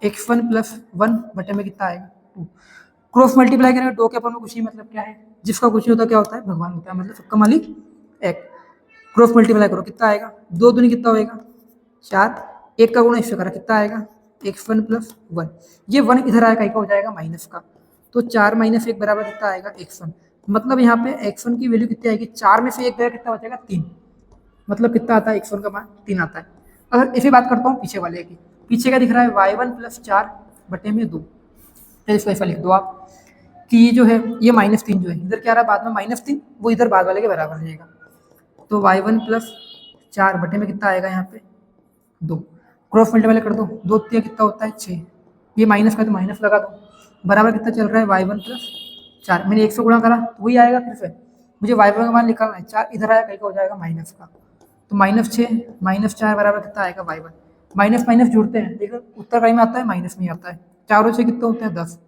x1 प्लस 1 बटे में कितना आएगा 2। क्रॉस मल्टीप्लाई करेंगे 2 के अपन में कुछ ही, मतलब क्या है, जिसका कुछ नहीं होता क्या होता है, भगवान होता है, मतलब सबका मालिक एक। क्रॉस मल्टीप्लाई करो कितना आएगा, 2 दूनी कितना होएगा 4, 1 का गुणा इससे करा कितना आएगा x1 प्लस 1, ये 1 इधर आएगा, का हो जाएगा माइनस का, तो 4 माइनस 1 बराबर कितना आएगा x1। मतलब यहाँ पे x1 की वैल्यू कितनी आएगी, 4 में से 1 गया कितना बचेगा 3, मतलब कितना आता है x1 का मान 3 आता है। अगर इसे बात करता हूँ पीछे वाले की, पीछे का दिख रहा है y1 प्लस 4 बटे में 2, तो इसको ऐसा लिख दो आप कि ये जो है ये -3 जो है इधर क्या रहा बाद में -3, वो इधर बाद वाले के बराबर रहेगा। तो y1 प्लस 4 बटे में कितना आएगा यहाँ पे 2, क्रॉस मल्टीप्लाई कर दो, 2 3 कितना होता है 6, ये माइनस का तो माइनस लगा दो, बराबर कितना चल रहा है y1 प्लस 4, मैंने 1 से गुणा करा तो वही आएगा, फिर से मुझे y1 का मान निकालना है, 4 इधर आया कहीं का हो जाएगा माइनस का, तो -6 -4 बराबर कितना आएगा y1, माइनस माइनस जुड़ते हैं लेकिन उत्तर कहीं में आता है माइनस में आता है, 4 और 6 कितने होते हैं 10,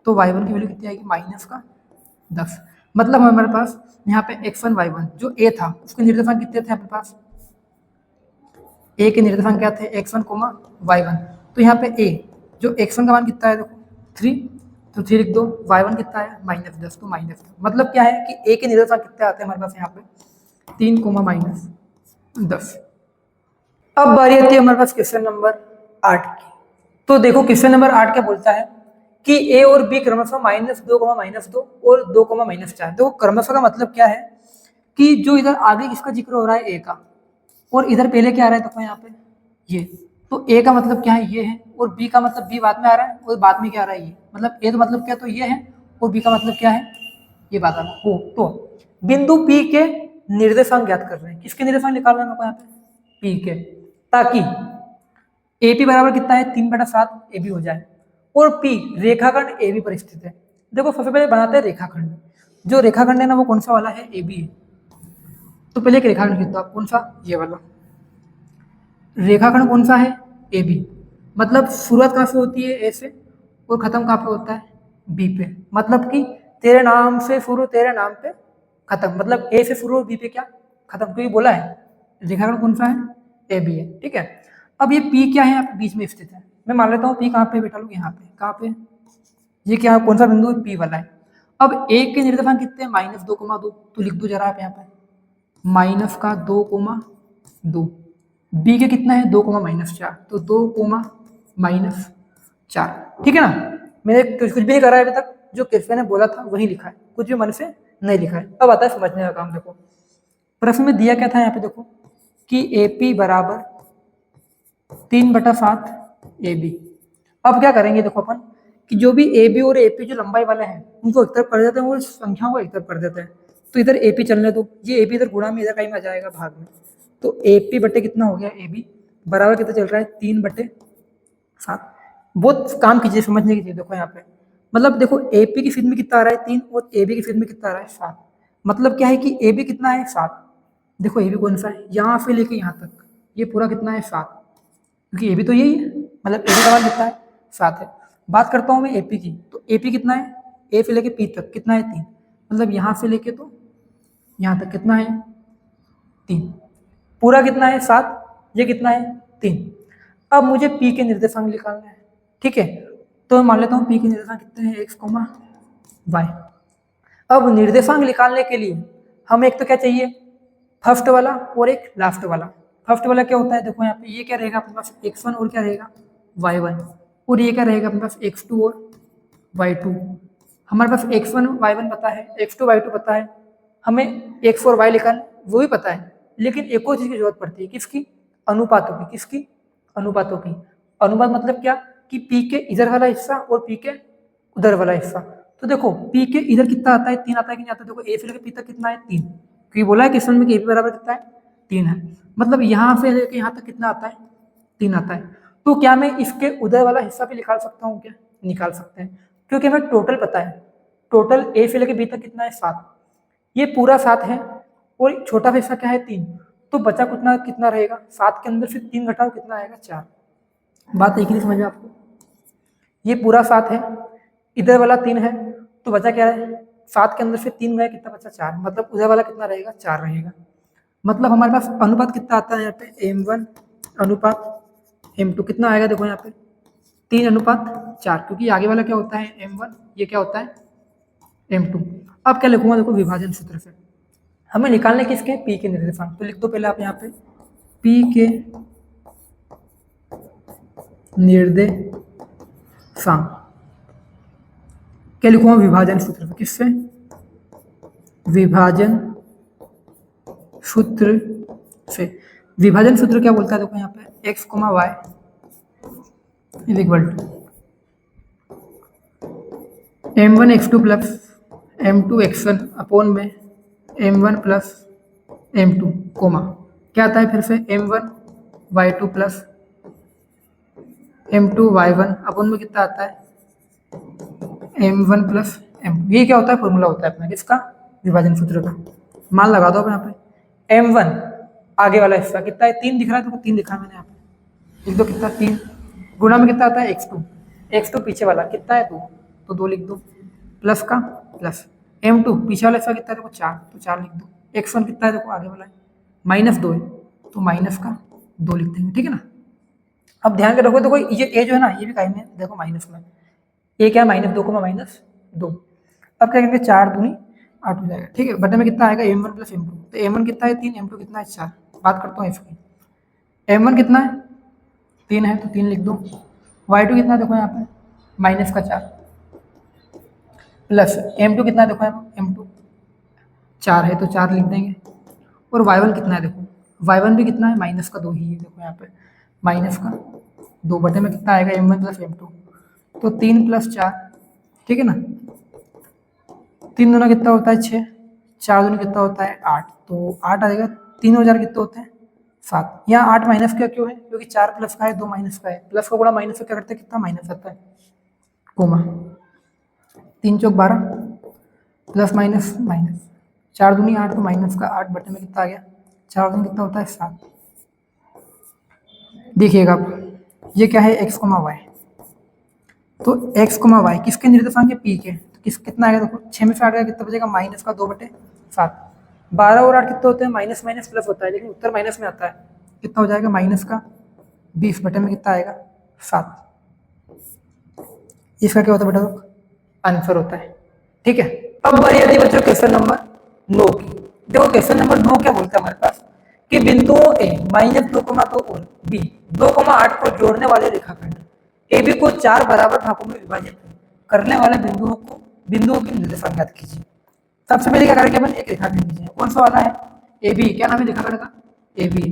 तो y1 की वैल्यू कितनी आएगी -10। मतलब हमारे पास यहाँ पे x1 y1 जो a था उसके निर्देशांक कितने थे अपने पास, a के निर्देशांक क्या थे x1, y1, तो यहाँ पे a जो x1 का मान कितना है देखो 3, तो 3 लिख दो, y1 कितना है -10, तो -10, मतलब क्या है कि a के निर्देशांक कितने आते हैं हमारे पास यहाँ पे 3, -10। अब बारी आती है हमारे पास क्वेश्चन नंबर 8 की। तो देखो क्वेश्चन नंबर 8 क्या बोलता है कि a और b क्रमशः -2, -2 और 2, -4। देखो क्रमशः का मतलब क्या है कि जो इधर आगे किसका जिक्र हो रहा है a का, और इधर पहले क्या आ रहा है देखो यहाँ पे ये, तो a का मतलब क्या है ये है, और b का मतलब b बाद में आ रहा है और बाद में क्या आ रहा है ये, मतलब a तो मतलब क्या तो ये है और b का मतलब क्या है ये बात आ रहा है। तो बिंदु p के निर्देशांक ज्ञात कर रहे हैं, किसके निर्देशांक निकाल रहे हैं यहाँ पे p के, ताकि AP बराबर कितना है 3/7 AB हो जाए और P रेखाखंड AB पर स्थित है। देखो सबसे पहले बनाते हैं रेखाखंड, जो रेखाखंड है ना वो कौन सा वाला है AB है, तो पहले एक रेखाखंड खींचो आप, कौन सा ये वाला रेखाखंड कौन सा है AB, मतलब शुरुआत कहाँ से होती है A से और खत्म कहाँ पे होता है B पे, मतलब कि तेरे नाम से शुरू तेरे नाम पे खत्म, मतलब A से शुरू और B पे क्या खत्म, क्योंकि बोला है रेखाखंड कौन सा है AB है। ठीक है, अब ये P क्या है यहाँ पे बीच में स्थित है, मैं मान लेता हूँ P कहाँ पे बैठा लूँ, यहाँ पे, कहाँ पे ये क्या कौन सा बिंदु है P वाला है। अब A के निर्देशांक कितने हैं -2, तो लिख दो जरा आप यहाँ पे -2, B के कितना है 2, -4, तो 2, -4। ठीक है ना, मैंने कुछ भी नहीं करा है अभी तक, जो क्वेश्चन ने बोला था वही लिखा है, कुछ भी मन से नहीं लिखा है। अब आता है समझने का काम। देखो प्रश्न में दिया क्या था यहाँ पे, देखो कि AP बराबर 3/7 AB। अब क्या करेंगे देखो अपन कि जो भी AB और AP जो लंबाई वाले हैं उनको एक तरफ कर देते हैं और संख्याओं को एक तरफ कर देते हैं, तो इधर AP चलने दो, ये AP इधर गुणा में इधर कहीं में आ जाएगा भाग में, तो AP बटे कितना हो गया AB बराबर कितना चल रहा है 3/7। बहुत काम कीजिए समझने की चीज, देखो यहाँ पे मतलब देखो AP की फिर में कितना आ रहा है 3 और AB की फिर में कितना आ रहा है 7, मतलब क्या है कि AB कितना है 7, देखो AB कौन सा है यहाँ से लेके यहाँ तक ये पूरा कितना है 7, क्योंकि AB तो यही है, मतलब AB का मान कितना है 7 है। बात करता हूँ मैं AP की, तो AP कितना है A से लेके P तक कितना है 3, मतलब यहाँ से लेके तो यहाँ तक कितना है 3, पूरा कितना है 7, ये कितना है 3। अब मुझे P के निर्देशांक निकालना है। ठीक है, तो मैं मान लेता हूँ P के निर्देशांक कितने हैं x, y। अब निर्देशांक निकालने के लिए हमें एक तो क्या चाहिए फर्स्ट वाला और एक लास्ट वाला। फर्स्ट वाला क्या होता है, देखो यहाँ पे ये क्या रहेगा अपने पास x1 और क्या रहेगा y1, और ये क्या रहेगा अपने पास x2 और y2। हमारे पास x1 y1 पता है, x2 y2 पता है, हमें x और y लिखा वो भी पता है, लेकिन एक और चीज की जरूरत पड़ती है, किसकी, अनुपातों की। किसकी, अनुपातों की। अनुपात मतलब क्या कि p के इधर वाला हिस्सा और p के उधर वाला हिस्सा। तो देखो p के इधर कितना आता है, 3 आता है कि नहीं आता, देखो a से लेकर p तक कितना है 3, क्योंकि बोला है क्वेश्चन में कि a बराबर कितना है 3 है, मतलब यहाँ से लेकर यहाँ तक कितना आता है 3 आता है। तो क्या मैं इसके उधर वाला हिस्सा भी निकाल सकता हूँ क्या, निकाल सकते हैं, क्योंकि हमें टोटल पता है, टोटल a से लेकर b तक कितना है 7, ये पूरा 7 है और छोटा हिस्सा क्या है 3, तो बचा कितना कितना रहेगा, 7 के अंदर से 3 घटाओ कितना आएगा 4। बात एक ही समझ में आपको, ये पूरा 7 है, इधर वाला 3 है, तो बचा क्या है, 7 के अंदर से 3 गए कितना बचा 4, मतलब उधर वाला कितना रहेगा 4 रहेगा। मतलब हमारे पास अनुपात कितना आता है यहाँ पे m1 अनुपात m2 कितना आएगा, देखो यहाँ पे 3 अनुपात 4, क्योंकि आगे वाला क्या होता है m1, ये क्या होता है m2। अब क्या लिखूंगा, देखो विभाजन सूत्र से हमें निकालने किसके, p के निर्देशांक, तो लिख दो पहले आप यहाँ पे p के निर्देशांक, क्या लिखूंगा विभाजन सूत्र से, किससे, विभाजन सूत्र से। विभाजन सूत्र क्या बोलता है, देखो यहाँ पे x, y is equal to m1 x2 plus m2 x1 upon में m1 प्लस m2 कोमा क्या आता है फिर से m1 y2 plus m2 y1 upon में कितना आता है m1 प्लस m2। ये क्या होता है, फॉर्मूला होता है अपना किसका, विभाजन सूत्र का। मान लगा दो आप यहाँ पे m1 आगे वाला हिस्सा कितना है 3 दिख रहा है, तो 3 लिखा मैंने यहाँ पे, लिख दो कितना 3, गुणा में कितना आता है x2, x2 पीछे वाला कितना है 2, तो 2 लिख दो, प्लस का प्लस m2 पीछे वाला हिस्सा कितना है देखो 4, तो 4 लिख दो, x1 कितना है देखो आगे वाला है -2 है, तो माइनस का 2 लिख देंगे, ठीक है ना। अब ध्यान के रखो, देखो ये a जो है ना ये भी कायम है, देखो माइनस में, a क्या है -2 -2। अब क्या करेंगे 4 दूनी 8 हो जाएगा, ठीक है। बटे में कितना आएगा m1 प्लस m2, तो m1 कितना है 3, m2 कितना है 4। बात करता हूँ इसकी, m1 कितना है 3 है, तो 3 लिख दो, y2 कितना है देखो यहाँ पे -4 प्लस m2 कितना है देखो यहाँ पे m2 4 है, तो 4 लिख देंगे, और y1 कितना है देखो, y1 भी कितना है -2 ही है, देखो यहाँ पे -2 बटे में कितना आएगा m1 प्लस m2, तो 3 प्लस 4, ठीक है ना। 3 दूना कितना होता है 6, 4 दूना कितना होता है 8, तो 8 आएगा, 3 और 4 कितने होते हैं 7। यहाँ 8 माइनस का क्यों है, क्योंकि 4 प्लस का है 2 माइनस का है, प्लस का गुणा माइनस का क्या करते हैं कितना माइनस आता है, कोमा 3 चौक 12 प्लस माइनस माइनस, 4 दूनी 8, तो माइनस का 8 बटे में कितना आ गया 4 दूनी कितना होता है 7। देखिएगा आप ये क्या है x, y, तो x, y किसके निर्देशांक है p के, तो कितना आएगा देखो 6 में से 8 गया कितना बचेगा -2/7। 12 और 8 कितने होते हैं माइनस माइनस प्लस होता है, लेकिन उत्तर माइनस में आता है, कितना हो जाएगा -20 बटे में कितना आएगा 7। इसका क्या होता है बेटा, आंसर होता है, ठीक है। अब बारी आती है बच्चों क्वेश्चन नंबर 9 की। देखो क्वेश्चन नंबर 9 क्या बोलता है हमारे पास कि बिंदुओं a -2,2 और b 2,8 को जोड़ने वाले रेखाखंड AB को 4 बराबर भागों में विभाजित करने वाले बिंदुओं की निर्देशांक ज्ञात कीजिए। सबसे पहले क्या करेंगे अपन, एक रेखाखंड कीजिए, कौन सा वाला है AB, क्या नाम है रेखाखंड का AB,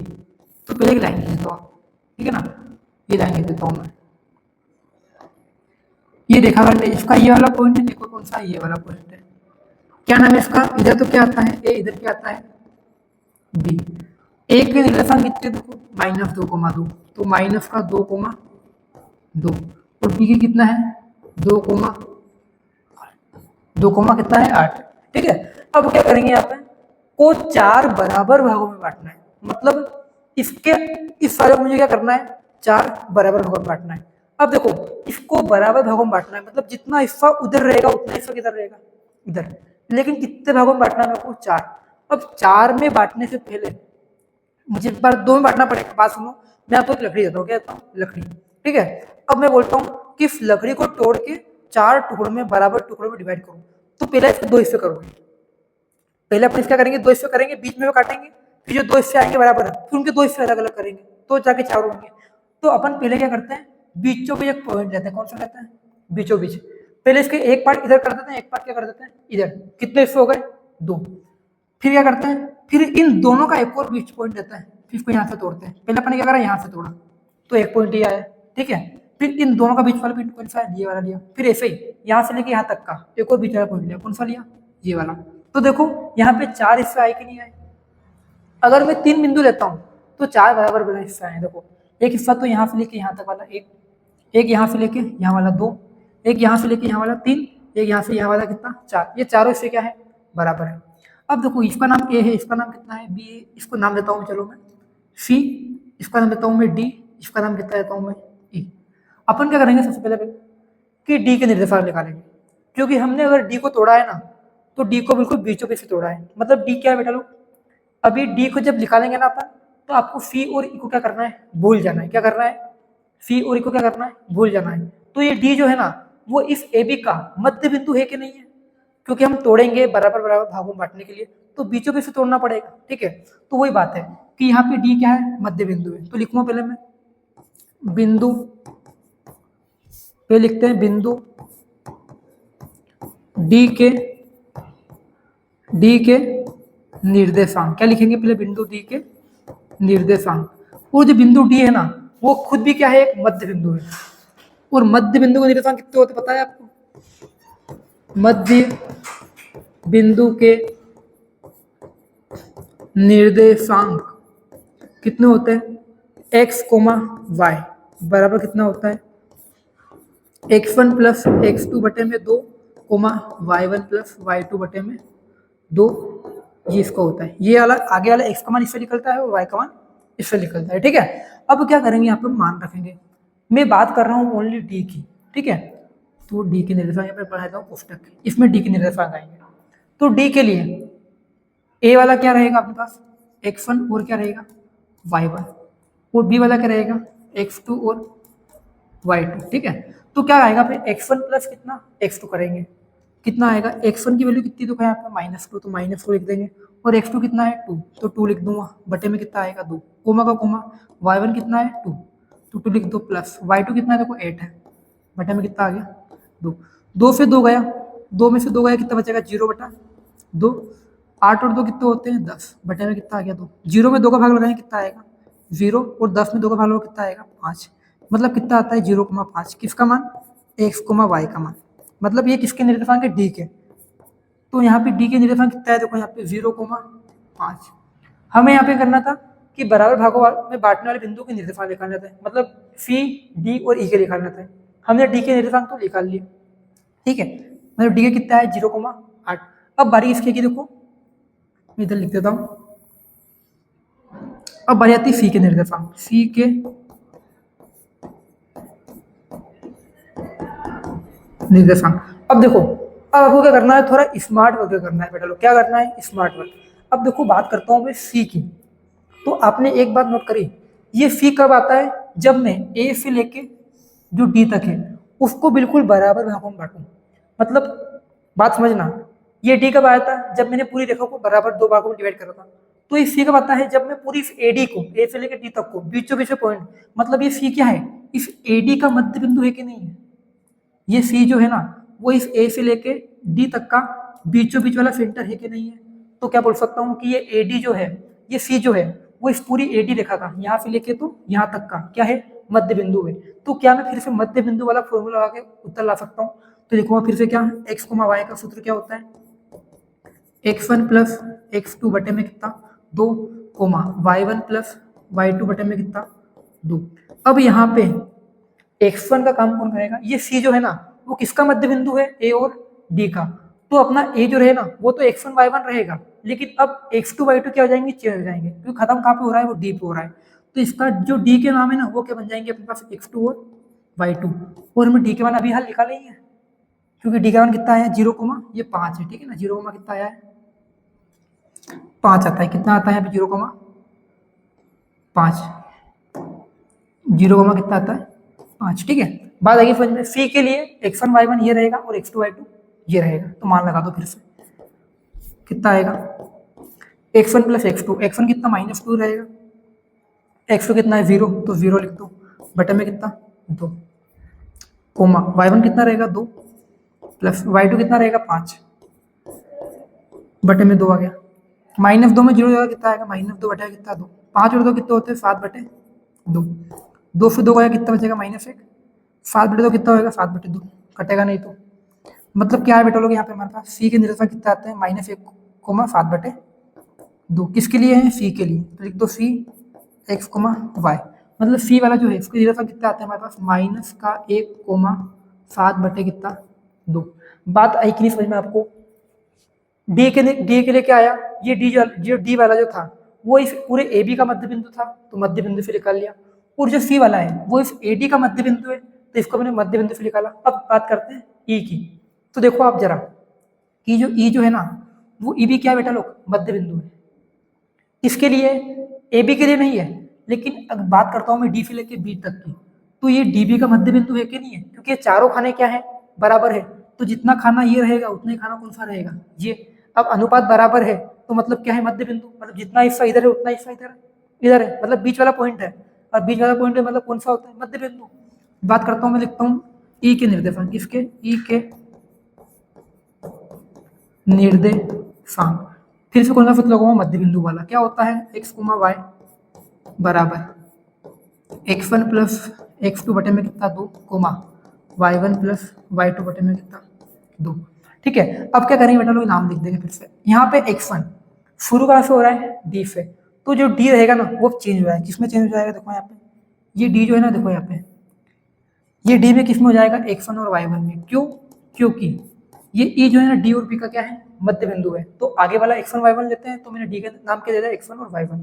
तो पहले एक लाइन खींचता हूँ, ठीक है ना, ये लाइन खींच देता हूँ मैं, ये रेखाखंड है, इसका ये वाला पॉइंट है, देखो कौन सा ये वाला पॉइंट है, क्या नाम है इसका, इधर तो क्या आता है A, इधर क्या आता है B। एक के निर्देशांक कितने देखो -2,2, तो माइनस का 2,2 और B के कितना है 2, कितना है 8, ठीक है। अब क्या करेंगे यहाँ पे, को 4 बराबर भागों में बांटना है, मतलब इसके इस सारे को मुझे क्या करना है 4 बराबर भागों में बांटना है। अब देखो इसको बराबर भागों में बांटना है, मतलब जितना हिस्सा उधर रहेगा उतना हिस्सा किधर रहेगा इधर, लेकिन कितने भागों में बांटना है मेरे को 4। अब 4 में बांटने से पहले मुझे बार 2 में बांटना पड़ेगा। बात सुनो, मैं आपको एक लकड़ी देता हूँ, क्या देता हूँ लकड़ी, ठीक है। अब मैं बोलता हूँ कि इस लकड़ी को तोड़ के 4 टुकड़ों में बराबर टुकड़ों में डिवाइड करूँ, तो पहले इसको 2 हिस्से करोगे, पहले अपन इसका करेंगे 2 हिस्से करेंगे, बीच में काटेंगे, फिर जो दो हिस्से आएंगे बराबर है, फिर उनके दो हिस्से अलग अलग करेंगे तो जाके 4 होंगे। तो अपन पहले क्या करते हैं, बीचों बीच एक पॉइंट लेते हैं। कौन सा लेते हैं? बीचों बीच। पहले इसके एक पार्ट इधर कर देते हैं, एक पार्ट क्या कर देते हैं इधर। कितने हिस्से हो गए? 2। फिर क्या करते हैं, फिर इन दोनों का एक और बीच पॉइंट लेते हैं, फिर इसको यहाँ से तोड़ते हैं। पहले अपन ने क्या करा, यहाँ से तोड़ा तो एक पॉइंट ये आया, ठीक है। फिर इन दोनों का बीच वाला पॉइंट कौन सा है? ये वाला लिया। फिर ऐसे ही यहाँ से लेके यहाँ तक का एक और बीच वाला पॉइंट लिया। कौन सा लिया? ये वाला। तो देखो यहाँ पे 4 हिस्से आए कि नहीं आए? अगर मैं 3 बिंदु लेता हूँ तो 4 बराबर बड़े हिस्सा है। देखो एक हिस्सा तो यहाँ से लेके यहाँ तक वाला एक यहाँ से लेके यहाँ वाला 2, एक यहाँ से लेके यहाँ वाला 3, एक यहाँ से यहाँ वाला कितना 4। ये चारों हिस्से क्या है? बराबर है। अब देखो इसका नाम ए है, इसका नाम कितना है? बी है। इसको नाम देता हूँ चलो मैं सी, इसका नाम देता हूँ मैं डी, इसका नाम कितना देता हूँ मैं ई। अपन क्या करेंगे सबसे पहले कि डी के निर्देशांक निकालेंगे, क्योंकि हमने अगर डी को तोड़ा है ना तो डी को बिल्कुल बीचों बीच से तोड़ा है। मतलब डी क्या है बेटा लोग? अभी डी को जब निकालेंगे ना अपन तो आपको सी और ई को क्या करना है? भूल जाना है। क्या करना है? सी और ई को क्या करना है? भूल जाना है। तो ये डी जो है ना वो इस ए बी का मध्य बिंदु है कि नहीं है? क्योंकि हम तोड़ेंगे बराबर बराबर भागों में बांटने के लिए तो बीचों बीच से तोड़ना पड़ेगा, ठीक है। तो वही बात है कि यहाँ पे डी क्या है? मध्य बिंदु है। तो लिखूंगा पहले मैं बिंदु, पे लिखते हैं बिंदु डी के निर्देशांक। क्या लिखेंगे पहले? बिंदु डी के निर्देशांक। और जो बिंदु डी है ना वो खुद भी क्या है? एक मध्य बिंदु है। और मध्य बिंदु के निर्देशांक कितने होते पता है आपको? मध्य बिंदु के निर्देशांक कितने होते हैं? x, y बराबर कितना होता है? x1 प्लस x2 बटे में 2, y1 प्लस y2 बटे में 2। ये इसका होता है। ये वाला आगे वाला x का मान इससे निकलता है और y का मान इससे निकलता है, ठीक है। अब क्या करेंगे, यहाँ पे मान रखेंगे। मैं बात कर रहा हूँ ओनली डी की, ठीक है। तो डी के निर्देशांक यहाँ पे पढ़ाता हूँ पुस्तक, इसमें डी के निर्देशांक आएंगे। तो डी के लिए ए वाला क्या रहेगा अपने पास? x1 और क्या रहेगा? y1। और बी वाला क्या रहेगा? x2 और y2, ठीक है। तो क्या आएगा फिर? x1 प्लस कितना? x2 करेंगे, कितना आएगा? x1 की वैल्यू कितनी तो यहाँ पे -2, तो -2 लिख देंगे। और x2 कितना है? 2, तो 2 लिख दूंगा। बटे में कितना आएगा? 2, कोमा का कोमा। y1 कितना है? 2, तो 2 लिख दो। प्लस y2 कितना है? देखो 8 है। बटे में कितना आ गया? 2। 2 से 2 गया, 2 में से 2 गया, कितना बचेगा? 0/2। 8 और 2 कितने होते हैं? 10। बटे में कितना आ गया? 2। 0 में 2 का भाग लगाएंगे, कितना आएगा? 0। और 10 में 2 का भाग लगाओ, कितना आएगा? 5। मतलब कितना आता है? 0,5। किसका मान? x, y का मान। मतलब ये किसके निर्देशांक है? डी के। तो यहाँ पे डी के निर्देशांक कितना है? देखो यहाँ पे 0,5। हमें यहाँ पे करना था कि बराबर भागों में बांटने वाले बिंदु के निर्देशांक निकालने थे। मतलब सी, डी और ई के निकालने थे। हमने डी के निर्देशांक तो निकाल लिए, ठीक है। मतलब डी के कितना है? 0,8। अब बारी इसके की देखो, मैं इधर लिख देता हूँ। अब बारी आती है सी के निर्देशांक। सी के निर्देशांक। अब देखो, अब आपको क्या करना है? थोड़ा स्मार्ट वर्क करना है बेटा लोग। क्या करना है? Smart work. अब देखो बात करता हूँ मैं सी की। तो आपने एक बात नोट करी, ये सी कब आता है? जब मैं ए से लेके जो डी तक है उसको बिल्कुल बराबर भागों में बांटूं। मतलब बात समझना, ये डी कब आया था? जब मैंने पूरी रेखा को बराबर 2 भागों में डिवाइड करा था। तो ये सी कब आता है? जब मैं पूरी इस एडी को, ए से लेकर डी तक को बीचों बीच पॉइंट, मतलब ये सी क्या है? इस एडी का मध्य बिंदु है कि नहीं है? ये सी जो है ना वो इस ए से लेके डी तक का बीचों बीच वाला सेंटर है कि नहीं है? तो क्या बोल सकता हूँ कि ये एडी जो है, ये सी जो है वो इस पूरी एडी रेखा का यहाँ से लेके तो यहाँ तक का क्या है? मध्य बिंदु है। तो क्या मैं फिर से मध्य बिंदु वाला फॉर्मूला लगा के उत्तर ला सकता हूँ? तो लिखूंगा फिर से क्या? x, y का सूत्र क्या होता है? x1 प्लस x2 बटे में कितना? 2, y1 प्लस y2 बटे में कितना? 2। अब यहाँ पे x1 का काम कौन करेगा? ये c जो है ना वो किसका मध्य बिंदु है? a और d का। तो अपना a जो रहे ना वो तो x1 y1 रहेगा, लेकिन अब x2 y2 क्या हो जाएंगे? चेंज हो जाएंगे, क्योंकि खत्म कहाँ पे हो रहा है? वो d पे हो रहा है। तो इसका जो d के नाम है ना वो क्या बन जाएंगे अपने पास? x2 और y2। और हमें d के मान अभी हाल निकाले ही है, क्योंकि d का मान कितना है? 0,5 है, ठीक है ना। 0, कितना आया है? 5 आता है। कितना आता है? 0,5। 0, कितना आता है? 5, ठीक है। बात आगे समझ में। सी के लिए x1 y1 ये रहेगा और x2 y2 ये रहेगा। तो मान लगा दो फिर से, कितना आएगा? x1 प्लस x2, x1 कितना -2 रहेगा, x2 कितना है 0, तो 0 लिख दो, बटे में कितना 2, कोमा y1 कितना रहेगा 2 प्लस y2 कितना रहेगा 5, बटे में 2 आ गया, -2 में 0 जगह कितना आएगा, -2 बटे कितना 2, 5 और 2 कितने होते हैं 7 बटे 2, 2 से 2 गया कितना बचेगा -1, 7 बटे 2 कितना होगा 7 बटे 2, कटेगा नहीं तो मतलब क्या है बेटा लोग यहाँ पे हमारे पास सी के निरंतर कितना आते हैं -1, 7 बटे 2, किसके लिए है सी के लिए, तो लिख दो सी x, y, मतलब सी वाला जो है इसके निरंतर कितना आते हैं हमारे पास -1, 7 बटे कितना 2। बात आई कि नहीं समझ में आपको। डी के लिए क्या आया, ये डी वाला जो था वो इस पूरे ए बी का मध्य बिंदु था, तो मध्य बिंदु से निकाल लिया, और जो सी वाला है वो इस ए डी का मध्य बिंदु है, तो इसको मैंने मध्य बिंदु से निकाला। अब बात करते हैं ई की, तो देखो आप जरा कि जो ई जो है ना वो ई बी क्या है बेटा लोग, मध्य बिंदु है, इसके लिए ए बी के लिए नहीं है, लेकिन अगर बात करता हूँ मैं डी से लेके बी तक की, तो ये डी बी का मध्य बिंदु है कि नहीं है, क्योंकि ये चारों खाने क्या है बराबर है, तो जितना खाना ये रहेगा उतना ही खाना कौन सा रहेगा ये। अब अनुपात बराबर है तो मतलब क्या है मध्य बिंदु, मतलब जितना हिस्सा इधर है उतना हिस्सा इधर है, मतलब बीच वाला पॉइंट है, और बीच वाला पॉइंट है मतलब कौन सा होता है मध्य बिंदु। बात करता हूँ मैं, लिखता हूँ ई के निर्देशांक, किसके ई के निर्देशांक, फिर से कौन सा सूत्र लगाऊंगा मध्य बिंदु वाला, क्या होता है x, y बराबर x1 प्लस x2 बटे में कितना 2, y1 प्लस y2 बटे में कितना 2। ठीक है, अब क्या करेंगे बेटा लोग, नाम लिख देंगे फिर से। यहाँ पे x1 शुरू कहाँ से हो रहा है d से, तो जो d रहेगा ना वो चेंज हो जाएगा, किसमें चेंज हो जाएगा, देखो यहाँ पे ये d जो है ना, देखो यहाँ पे ये d में किसमें हो जाएगा x1 और y1 में, क्यों, क्योंकि ये e जो है ना d और b का क्या है मध्य बिंदु है, तो आगे वाला x1 y1 लेते हैं, तो मैंने d के नाम क्या दे दिया x1 और y1,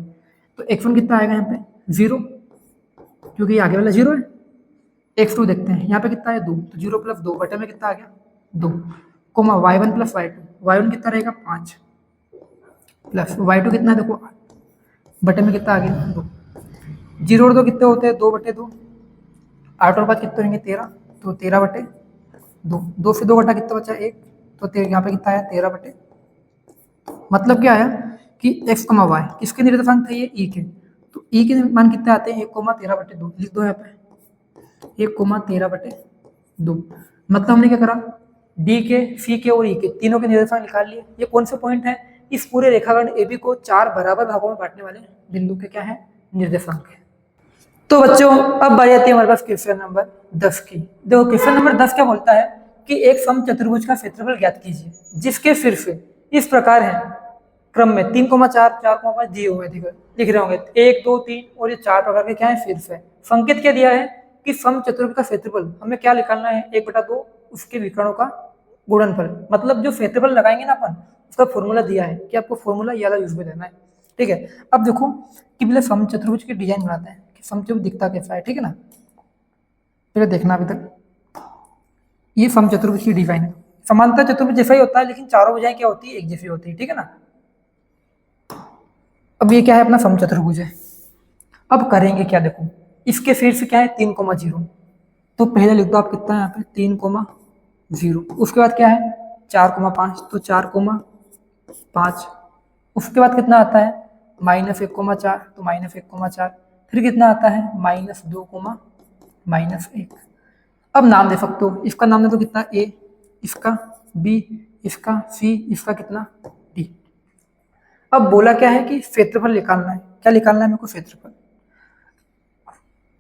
तो x1 कितना आएगा यहाँ पे 0, क्योंकि आगे वाला 0 है। x2 देखते हैं यहाँ पे कितना है 2, तो 0 प्लस 2 बटे में कितना आ गया 2, y1 प्लस y2 कितना रहेगा 5 प्लस y2 कितना है देखो 8 बटे में कितना आ गया 2, 0 और 2 कितने होते हैं 2 बटे 2, 8 और 5 कितने होंगे 13, तो 13 बटे 2, 2 से 2 घटा कितना बचा 1, तो यहाँ पे कितना आया 13 बटे, मतलब क्या आया कि x, y किसके निर्देशांक थे ये ई के, तो ई के मान कितने आते हैं 1, 13 बटे 2, लिख दो यहाँ पे 1, 13 बटे 2। मतलब हमने क्या करा, डी के, सी के और ई के तीनों के निर्देशांक निकाल लिए। ये कौन से पॉइंट है, इस पूरे रेखाखंड ए बी को 4 बराबर भागों में बांटने वाले बिंदु के क्या है निर्देशांक है। तो बच्चों अब बारी आती है हमारे पास क्वेश्चन नंबर 10 की। देखो क्वेश्चन नंबर 10 क्या बोलता है कि एक समचतुर्भुज का क्षेत्रफल ज्ञात कीजिए जिसके शीर्ष इस प्रकार है क्रम में 3, 4, 4, 5 दिए हुए लिख रहे होंगे 1, 2, 3 और ये 4 प्रकार के क्या है शीर्ष है। संकेत क्या दिया है कि समचतुर्भुज का क्षेत्रफल हमें क्या निकालना है 1/2 उसके विकर्णों का गुणनफल, मतलब जो क्षेत्रफल लगाएंगे ना अपन उसका फॉर्मूला दिया है कि आपको फॉर्मूला ये वाला यूज में देना है। ठीक है, अब देखो कि पहले समचतुर्भुज की डिजाइन बनाते हैं कि समचतुर्भुज दिखता कैसा है। ठीक है ना, पहले देखना अभी तक ये समचतुर्भुज की डिजाइन है। समांतर चतुर्भुज जैसा ही होता है लेकिन चारों भुजाएं क्या होती है एक जैसी होती है। ठीक है ना, अब ये क्या है अपना समचतुर्भुज है। अब करेंगे क्या, देखो इसके शीर्ष क्या है 3,0, तो पहले लिख दो आप कितना है यहाँ पे 3,0, उसके बाद क्या है 4,5, तो 4,5, उसके बाद कितना आता है -1,4, तो -1,4, फिर कितना आता है -2, -1। अब नाम दे सकते हो, इसका नाम दे दो कितना a, इसका b, इसका c, इसका कितना d। अब बोला क्या है कि क्षेत्रफल निकालना है, क्या निकालना है मेरे को क्षेत्रफल,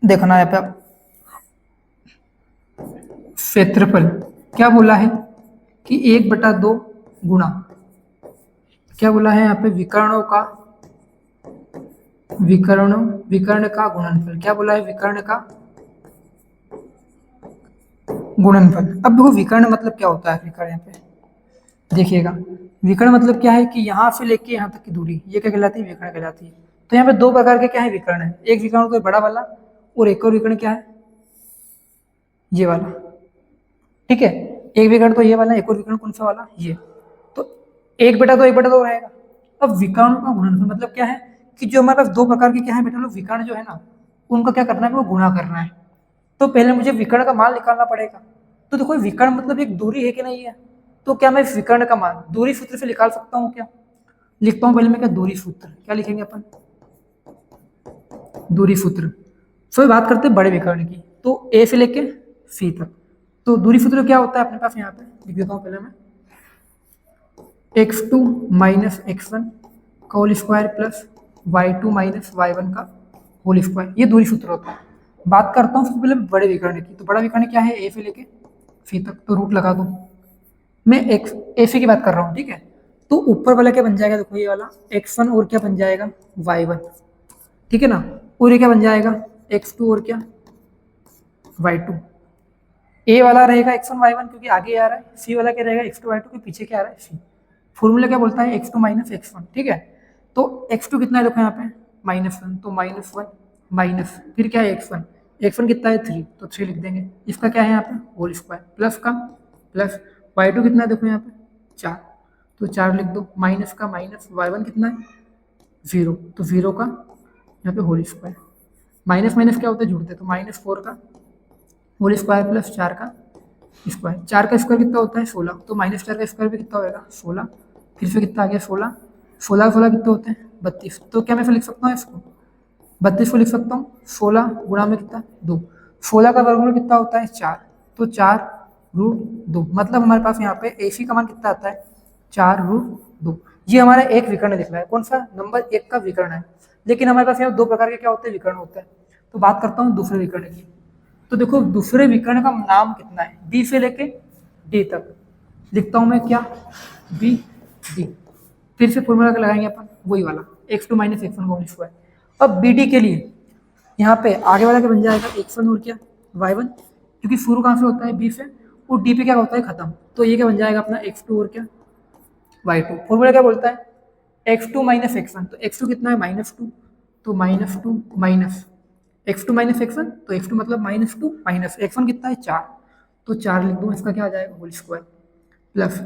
देखना है यहाँ पे आप क्षेत्रफल क्या बोला है कि 1/2 गुणा क्या बोला है यहाँ पे विकर्णों का विकर्ण का गुणनफल, क्या बोला है विकर्ण का गुणनफल। अब देखो विकर्ण मतलब क्या होता है, विकर्ण यहाँ पे देखिएगा, विकर्ण मतलब क्या है कि यहाँ से लेके यहाँ तक की दूरी ये क्या कहलाती है विकर्ण कहलाती है। तो यहाँ पे 2 प्रकार के क्या है विकर्ण है, एक विकर्ण तो बड़ा वाला और एक और विकर्ण क्या है ये वाला। ठीक है, एक विकर्ण तो ये वाला, एक और विकर्ण कौन सा वाला ये, तो 1/2 रहेगा। अब विकर्णों का गुणनफल मतलब क्या है कि जो हमारे पास 2 प्रकार के क्या है बेटा लोग विकर्ण जो है ना उनका क्या करना है वो गुणा करना है। तो पहले मुझे विकर्ण का मान निकालना पड़ेगा। तो देखो विकर्ण मतलब एक दूरी है कि नहीं है, तो क्या मैं विकर्ण का मान दूरी सूत्र से निकाल सकता हूँ क्या, लिखता हूँ पहले मैं क्या, दूरी सूत्र। क्या लिखेंगे अपन, दूरी सूत्र। फिर बात करते हैं बड़े विकर्ण की, तो ए से लेके सी तक। तो दूरी सूत्र क्या होता है अपने पास, यहाँ पे लिख देता हूँ पहले मैं, x2 माइनस x1 का whole square plus y2 minus y1 का होल स्क्वायर, ये दूरी सूत्र होता है। बात करता हूँ सबसे पहले बड़े विकर्ण की, तो बड़ा विकर्ण क्या है, ए से लेके सी तक, तो रूट लगा दूँ मैं, एक्स ए सी की बात कर रहा हूँ, ठीक है। तो ऊपर वाला क्या बन जाएगा, देखो ये वाला x1 और क्या बन जाएगा y1, ठीक है ना, और ये क्या बन जाएगा x2 और क्या y2। ए वाला रहेगा x1 y1 क्योंकि आगे आ रहा है, सी वाला क्या रहेगा x2 y2 के पीछे क्या आ रहा है सी। फॉर्मूला क्या बोलता है, x2 माइनस x1, ठीक है। तो x2 कितना है देखो यहाँ पे -1, तो -1 माइनस फिर क्या है x1, x1 कितना है 3, तो 3 लिख देंगे। इसका क्या है यहाँ पे होल स्क्वायर प्लस का प्लस y2 कितना है देखो यहाँ पे 4, तो 4 लिख दो, माइनस का माइनस y1 कितना है 0, तो 0 का यहाँ पे होल स्क्वायर, माइनस माइनस क्या होता है जुड़ते, तो -4 का होल स्क्वायर प्लस 4 का स्क्वायर। 4 का स्क्वायर कितना होता है 16, तो -4 का स्क्वायर भी कितना होगा 16, फिर से कितना आ गया 16, 16 16 कितने होते हैं 32। तो क्या मैं फिर लिख सकता हूँ इसको 32 को लिख सकता हूँ 16 गुणा में कितना 2, 16 का वर्गमूल कितना होता है 4, तो 4√2, मतलब हमारे पास यहाँ पे AC का मान कितना आता है 4√2। ये हमारा एक विकर्ण दिख रहा है, कौन सा नंबर 1 का विकर्ण है। लेकिन हमारे पास यहाँ दो प्रकार के क्या होते हैं विकर्ण होते हैं। तो बात करता हूँ दूसरे विकर्ण की, तो देखो दूसरे विकर्ण का नाम कितना है, बी से लेके डी तक। लिखता हूं मैं क्या, बी डी, फिर से फॉर्मूला लगाएंगे अपन वही वाला x2 माइनस x1 का होल स्क्वायर। अब बी डी के लिए यहाँ पे आगे वाला क्या बन जाएगा x1 और क्या y1, क्योंकि शुरू कहाँ से होता है बी से, और डी पे क्या होता है खत्म, तो ये क्या बन जाएगा अपना x2 और क्या y2। फॉर्मूला क्या बोलता है x2 माइनस x1, तो x2 कितना है -2, तो -2 माइनस x2 माइनस x1, तो x2 मतलब -2 माइनस x1 कितना है 4, तो 4 लिख दो, इसका क्या आ जाएगा whole square plus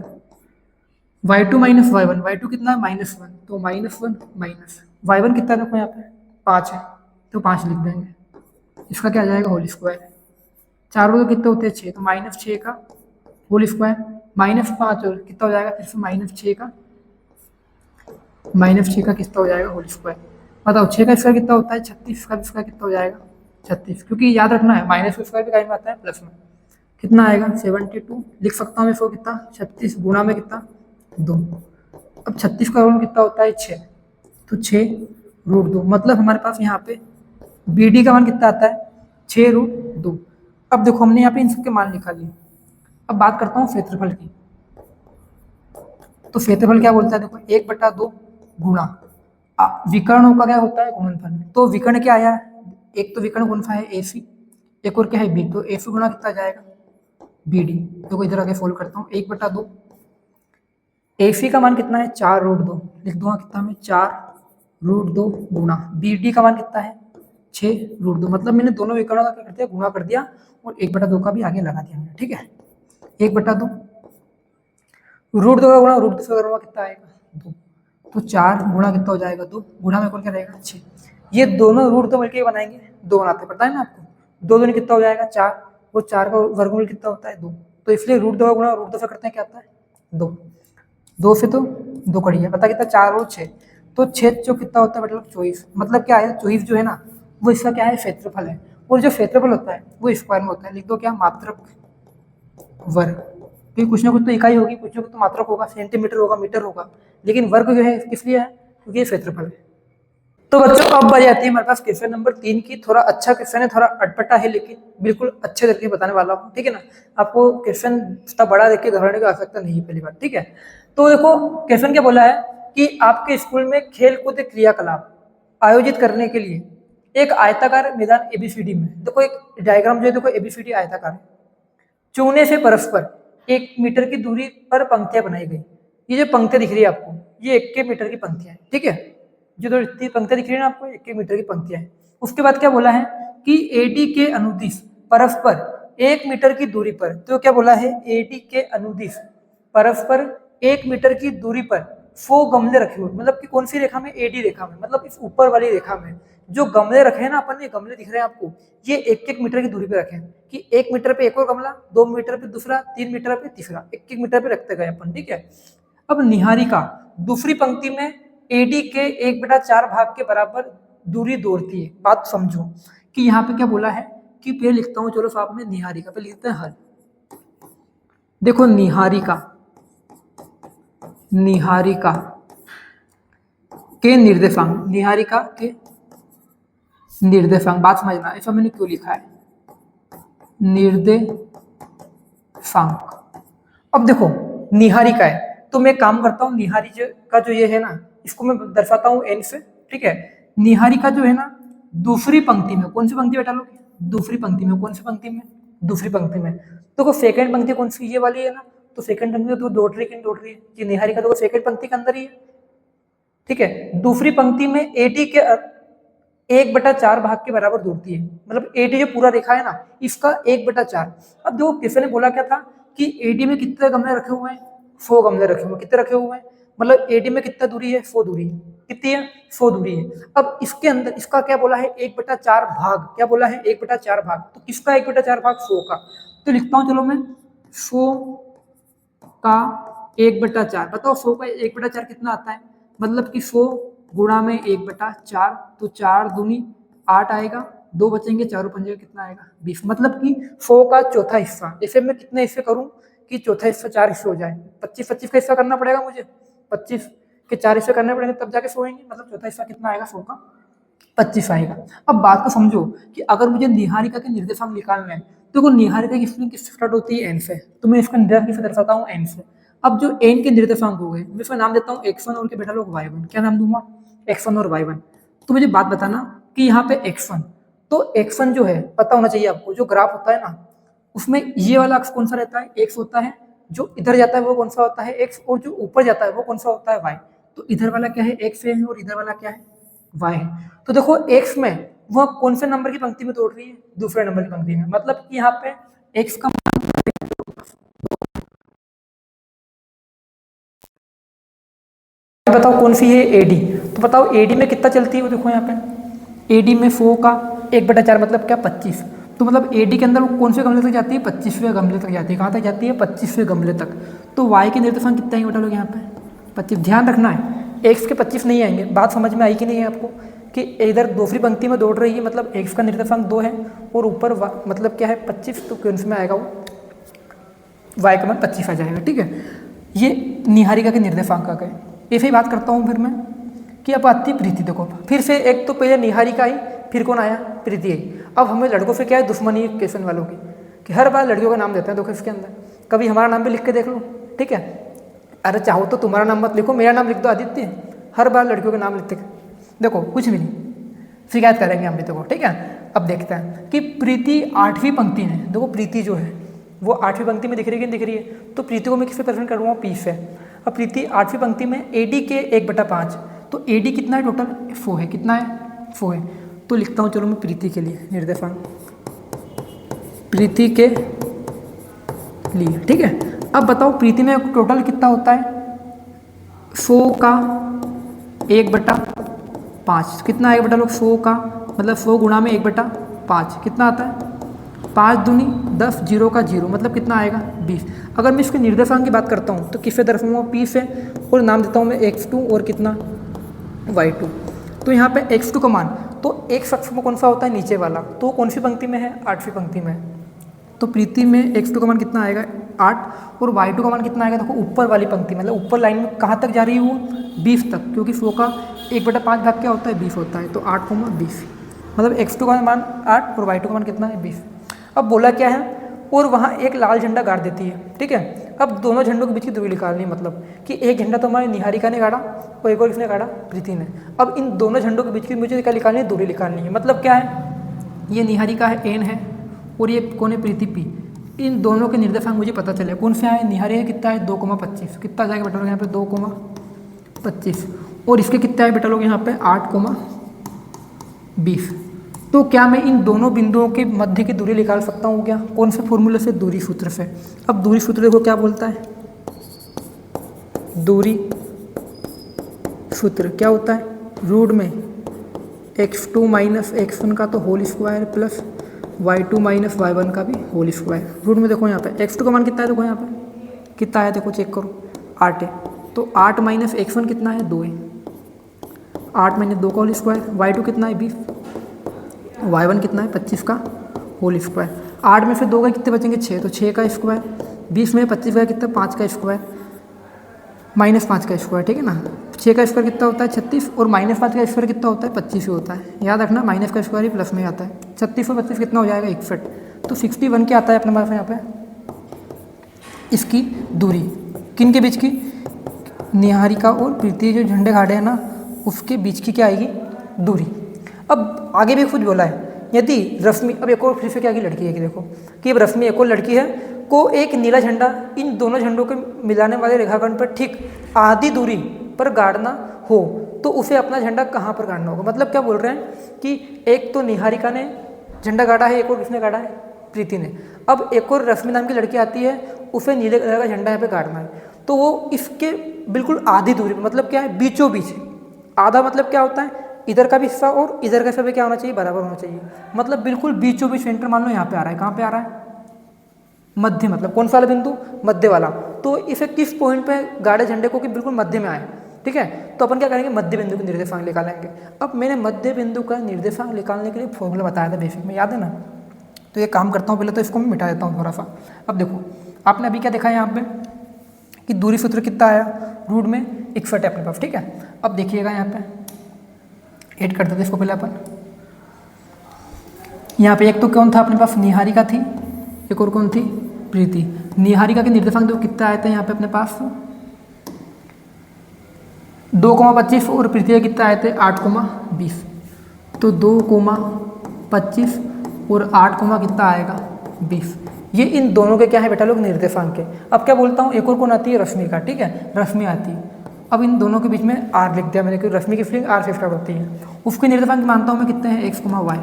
y2 minus y1, y2 कितना है -1, तो -1 माइनस y1 कितना देखो यहाँ पे 5 है, तो 5 लिख देंगे, इसका क्या आ जाएगा होल स्क्वायर। 4 तो कितने होते हैं 6, तो -6 का होल स्क्वायर, -5 और कितना हो जाएगा फिर से -6 का, -6 का कितना हो जाएगा होल स्क्वायर। बताओ 6 का स्क्वायर कितना होता है 36 का स्क्वायर कितना हो जाएगा 36, क्योंकि याद रखना है माइनस का स्क्वायर भी टाइम में आता है प्लस में, कितना आएगा 72 लिख सकता हूँ इसको कितना 36 गुणा में कितना 2। अब 36 का रूट कितना होता है 6, तो 6√2, मतलब हमारे पास यहाँ पे बी डी का मान कितना आता है 6√2। अब देखो हमने यहाँ पे इन सबके मान निकाल लिए। अब बात करता हूँ क्षेत्रफल की, तो क्षेत्रफल क्या बोलता है देखो 1/2 गुणा विकर्णों का क्या होता है गुणनफल। तो विकर्ण क्या आया, एक तो विकर्ण कौन सा है AC, एक और क्या है B, तो AC गुणा कितना जाएगा BD। देखो इधर आगे फोल्ड करता हूँ 1/2, AC का मान कितना है 4√2, लिख दूंगा कितना में 4√2 गुणा BD का मान कितना है 6√2, मतलब मैंने दोनों विकर्णों का क्या कर दिया गुणा कर दिया और 1/2 का भी आगे लगा दिया मैंने, ठीक है। 1/2 √2 का गुणा √2 से करूँगा कितना आएगा 2, तो 4 गुणा कितना हो जाएगा 2, गुणा में कौन क्या रहेगा 6। ये दोनों √2 मिलकर बनाएंगे 2 बनाते, पता है ना आपको, 2 दूनी कितना हो जाएगा 4, और 4 का वर्गमूल कितना होता है 2, तो इसलिए √2 का गुणा √2 से करते हैं क्या आता है 2, 2 से तो 2 कड़ी है, पता कितना 4 और 6, तो 6 जो कितना होता है मतलब 24, मतलब क्या है 24 जो है ना वो इसका क्या है क्षेत्रफल है, और जो क्षेत्रफल होता है वो स्क्वायर में होता है। लिख दो क्या मात्रक वर्ग, क्योंकि कुछ ना कुछ तो इकाई होगी, कुछ ना कुछ तो मात्रक होगा, सेंटीमीटर होगा मीटर होगा, लेकिन वर्ग जो है किस लिए है क्योंकि ये क्षेत्रफल है। तो बच्चों अब बारी आती है हमारे पास क्वेश्चन नंबर 3 की। थोड़ा अच्छा क्वेश्चन है, थोड़ा अटपटा है, लेकिन बिल्कुल अच्छे तरीके बताने वाला हूँ, ठीक है ना। आपको क्वेश्चन इतना बड़ा देख के घबराने की आवश्यकता नहीं है पहली बात, ठीक है। तो देखो क्वेश्चन क्या बोला है कि आपके स्कूल में खेल कूद क्रियाकलाप आयोजित करने के लिए एक आयताकार मैदान ABCD में, देखो एक डायग्राम जो है देखो ABCD आयताकार है, चूने से परस्पर 1 मीटर की दूरी पर पंक्तियां बनाई गई। ये जो पंक्तियां दिख रही है आपको ये 1 मीटर की पंक्तियां हैं, ठीक है। जो दो पंक्तियां दिख रही है ना आपको 1 मीटर की पंक्तियां हैं। उसके बाद क्या बोला है कि AD के अनुदिश परस्पर 1 मीटर की दूरी पर, तो क्या बोला है AD के अनुदिश परस्पर 1 मीटर की दूरी पर 100 गमले रखे हुए, मतलब कि कौन सी रेखा में AD रेखा में, मतलब इस ऊपर वाली रेखा में जो गमले रखे हैं ना अपन, ये गमले दिख रहे हैं आपको, ये 1-1 मीटर की दूरी पे रखे हैं कि 1 मीटर पे एक और गमला, 2 मीटर पे दूसरा, 3 मीटर पे तीसरा, 1-1 मीटर पे रखते गए अपन, ठीक है। अब निहारिका दूसरी पंक्ति में एडी के 1/4 भाग के बराबर दूरी दौड़ती है। बात समझो कि यहाँ पे क्या बोला है कि पहले लिखता हूँ, चलो साथ में निहारिका पे लिखते हैं हल। देखो निहारिका के निर्देशांक, निहारिका के निर्देशांक, बात समझना ऐसा मैंने क्यों लिखा है निर्देशांक। अब देखो निहारिका है तो मैं काम करता हूँ, निहारी का जो ये है ना इसको मैं दर्शाता हूँ एन से, ठीक है। निहारिका जो है ना दूसरी पंक्ति में, कौन सी पंक्ति बेटा लोग, दूसरी पंक्ति में, कौन सी पंक्ति में, दूसरी पंक्ति में। तो सेकंड पंक्ति कौन सी, ये वाली है ना, तो सेकंड पंक्ति तो दौड़ रही है, दौड़ रही है, ये निहारिका तो सेकंड पंक्ति के अंदर ही है, ठीक है। दूसरी पंक्ति में एटी के 1/4 भाग के बराबर दौड़ती है, मतलब एटी जो पूरा रेखा है ना इसका 1/4। अब देखो किसी ने बोला क्या था कि एडी में कितने गमले रखे हुए हैं, 100 गमले रखे हुए हैं, कितने रखे हुए हैं, मतलब एडी में कितना दूरी है, 100 दूरी, कितनी है, 100 दूरी है। अब इसके अंदर इसका क्या बोला है 1/4 भाग, क्या बोला है 1/4 भाग, तो किसका 1/4 भाग, 100 का। तो लिखता हूँ चलो मैं 100 का 1/4, बताओ 100 का 1/4 कितना आता है, मतलब कि 100 गुणा में 1/4, तो 4 दूनी 8 आएगा, 2 बचेंगे, 4 पंजे कितना आएगा 20, मतलब कि 100 का चौथा हिस्सा। ऐसे मैं कितने हिस्से करूं कि चौथा हिस्सा 4 हिस्से हो जाए, 25-25 का हिस्सा करना पड़ेगा मुझे, 25 के 4 हिस्से करने पड़ेंगे तब जाके 100 होंगे, मतलब चौथा हिस्सा कितना आएगा 100 का 25 आएगा। अब बात को समझो कि अगर मुझे निहारिका के निर्देशांक निकालना है तो निहारिका की स्प्रिंग किससे स्टार्ट होती है, एन से, तो मैं इसका निर्देशांक किससे दर्शाता हूँ, एन से। अब जो एन के निर्देशांक हो गए मैं इसका नाम देता हूँ x1 और के बेटा लोग y1, क्या नाम दूंगा, x1 और y1। तो मुझे बात बताना कि यहाँ पे x1, तो x1 जो है पता होना चाहिए आपको, जो ग्राफ होता है ना उसमें ये वाला अक्ष कौन सा रहता है, x होता है, जो इधर जाता है वो कौन सा होता है x, और जो ऊपर जाता है वो कौन सा होता है y। तो इधर वाला क्या है x है और इधर वाला क्या है y है। तो देखो x में वह कौन से नंबर की पंक्ति में दौड़ रही है, दूसरे नंबर की पंक्ति में, मतलब कि यहाँ पे x का बताओ कौन सी है, एडी। तो बताओ एडी में कितना चलती है, वो देखो यहाँ पे एडी में 100 का 1/4 मतलब क्या 25, तो मतलब एडी के अंदर वो कौन से गमले तक जाती है, 25वें गमले तक जाती है। कहाँ तक जाती है, 25वें गमले तक। तो वाई के निर्देशांक कितना है बेटा लोग यहाँ पे 25, ध्यान रखना है एक्स के 25 नहीं आएंगे। बात समझ में आई कि नहीं है आपको कि इधर दूसरी पंक्ति में दौड़ रही है, मतलब एक्स का निर्देशांक 2 है और ऊपर मतलब क्या है 25, तो कौन में आएगा वो वाई का मान 25 आ जाएगा, ठीक है। ये निहारिका के निर्देशांक का गए। ऐसे ही बात करता हूँ फिर मैं कि अब आती प्रीति। देखो फिर से एक तो पहले निहारिका आई, फिर कौन आया, प्रीति आई। अब हमें लड़कों से क्या है दुश्मनी क्वेश्चन वालों की, कि हर बार लड़कियों का नाम देते हैं। देखो इसके अंदर कभी हमारा नाम भी लिख के देख लो, ठीक है। अरे चाहो तो तुम्हारा नाम मत लिखो, मेरा नाम लिख दो आदित्य, हर बार लड़कियों के नाम लिखते देखो कुछ भी नहीं, शिकायत करेंगे हम भी। देखो ठीक है, अब देखते हैं कि प्रीति 8वीं पंक्ति में, देखो प्रीति जो है वो 8वीं पंक्ति में दिख रही है कि दिख रही है, तो प्रीति को मैं किससे प्रेजेंट करूँगा, पी से। अब प्रीति 8वीं पंक्ति में एडी के 1/5, तो एडी कितना है टोटल 4 है, कितना है 4 है। तो लिखता हूँ चलो मैं प्रीति के लिए निर्देशांक, प्रीति के लिए, ठीक है। अब बताओ प्रीति में टोटल कितना होता है, 100 का 1/5 कितना है बेटा लोग, 100 का मतलब 100 गुणा में 1/5 कितना आता है, 5 दूनी 10, 0 का 0 मतलब कितना आएगा 20। अगर मैं इसके निर्देशांक की बात करता हूँ तो किससे दर्शाऊंगा, पी से, और नाम देता हूँ मैं x2 और कितना y2। तो यहाँ पे x2 का मान, तो x अक्ष में कौन सा होता है नीचे वाला, तो कौन सी पंक्ति में है, 8वीं पंक्ति में। तो प्रीति में x2 का मान कितना आएगा 8, और y2 का मान कितना आएगा, देखो ऊपर वाली पंक्ति मतलब ऊपर लाइन में कहाँ तक जा रही है वो 20 तक, क्योंकि 100 का 1/5 भाग क्या होता है 20 होता है, तो 8,20 मतलब x2 का मान 8 और y2 का मान कितना है 20। अब बोला क्या है, और वहाँ एक लाल झंडा गाड़ देती है, ठीक है। अब दोनों झंडों के बीच की दूरी निकालनी, मतलब कि एक झंडा तो हमारे निहारिका ने गाड़ा और एक और किसने गाड़ा, प्रीति ने। अब इन दोनों झंडों के बीच की मुझे क्या निकालनी है, दूरी निकालनी है। मतलब क्या है, ये निहारिका है एन है और ये कौन है प्रीति पी। इन दोनों के निर्देशांक मुझे पता चले कौन से आए, निहारिका कितना है 2,25 कितना जाएगा बेटा लोग यहाँ पे 2,25, और इसके कितना है बेटा लोग यहाँ पे 8,20। तो क्या मैं इन दोनों बिंदुओं के मध्य की दूरी निकाल सकता हूँ क्या, कौन से फॉर्मूले से, दूरी सूत्र से। अब दूरी सूत्र देखो क्या बोलता है, दूरी सूत्र क्या होता है, रूट में x2 माइनस x1 का तो whole square plus y2 minus y1 का भी होल स्क्वायर। रूट में देखो यहाँ पे x2 का मान कितना है, देखो यहाँ पे कितना है, देखो चेक करो 8 है, तो 8 माइनस x1 कितना है 2 है, 8 माइनस 2 का होल स्क्वायर, y2 कितना है 20, y1 कितना है 25 का होल स्क्वायर। 8 में से 2 का कितने बचेंगे 6, तो 6 का स्क्वायर, 20 में 25 का कितना 5 का स्क्वायर माइनस 5 का स्क्वायर, ठीक है ना। 6 का स्क्वायर कितना होता है 36 और माइनस 5 का स्क्वायर कितना होता है 25 ही होता है। याद रखना माइनस का स्क्वायर ही प्लस में आता है। 36 और 25 कितना हो जाएगा 61, तो 61 क्या आता है अपने पास यहाँ पे, इसकी दूरी किन के बीच की, निहारिका और प्रीति जो झंडे गाड़े हैं ना उसके बीच की क्या आएगी दूरी। अब आगे भी कुछ बोला है, यदि रश्मि, अब एक और फिर से क्या की लड़की है कि देखो कि अब रश्मि एक और लड़की है को एक नीला झंडा इन दोनों झंडों के मिलाने वाले रेखाखंड पर ठीक आधी दूरी पर गाड़ना हो तो उसे अपना झंडा कहाँ पर गाड़ना होगा। मतलब क्या बोल रहे हैं कि एक तो निहारिका ने झंडा गाड़ा है, एक और किसने गाड़ा है प्रीति ने। अब एक और रश्मि नाम की लड़की आती है, उसे नीले कलर का झंडा यहाँ पे गाड़ना है, तो वो इसके बिल्कुल आधी दूरी पर, मतलब क्या है बीचों बीच। आधा मतलब क्या होता है इधर का भी हिस्सा और इधर का हिस्सा भी क्या होना चाहिए बराबर होना चाहिए, मतलब बिल्कुल बीचों बीच सेंटर मान लो यहाँ पे आ रहा है। कहाँ पे आ रहा है मध्य, मतलब कौन सा वाला बिंदु मध्य वाला। तो इसे किस पॉइंट पे गाड़े झंडे को कि बिल्कुल मध्य में आए, ठीक है। तो अपन क्या करेंगे मध्य बिंदु का निर्देशांक निकालेंगे। अब मैंने मध्य बिंदु का निर्देशांक निकालने के लिए फॉर्मूला बताया था बेसिक में, याद है ना। तो ये काम करता हूँ पहले तो इसको मैं मिटा देता हूँ थोड़ा सा। अब देखो आपने अभी क्या देखा है यहाँ पे कि दूरी सूत्र कितना आया रूट में 61 है अपने पास, ठीक है। अब देखिएगा यहाँ पे ऐड कर देते इसको पहले अपन। यहाँ पे एक तो कौन था अपने पास निहारिका थी, एक और कौन थी प्रीति। निहारिका के निर्देशांक देखो कितना आए थे यहाँ पे अपने पास 2,25 और प्रीति के कितना आए थे 8,20। तो 2,25 और 8, कितना आएगा 20। ये इन दोनों के क्या है बेटा लोग निर्देशांक के। अब क्या बोलता हूँ एक और कौन आती है रश्मि का, ठीक है रश्मि आती है। अब इन दोनों के बीच में आर लिख दिया मैंने क्योंकि रश्मि की स्पेलिंग आर से स्टार्ट होती है। उसके निर्देशांक मानता हूँ मैं कितने हैं x, y,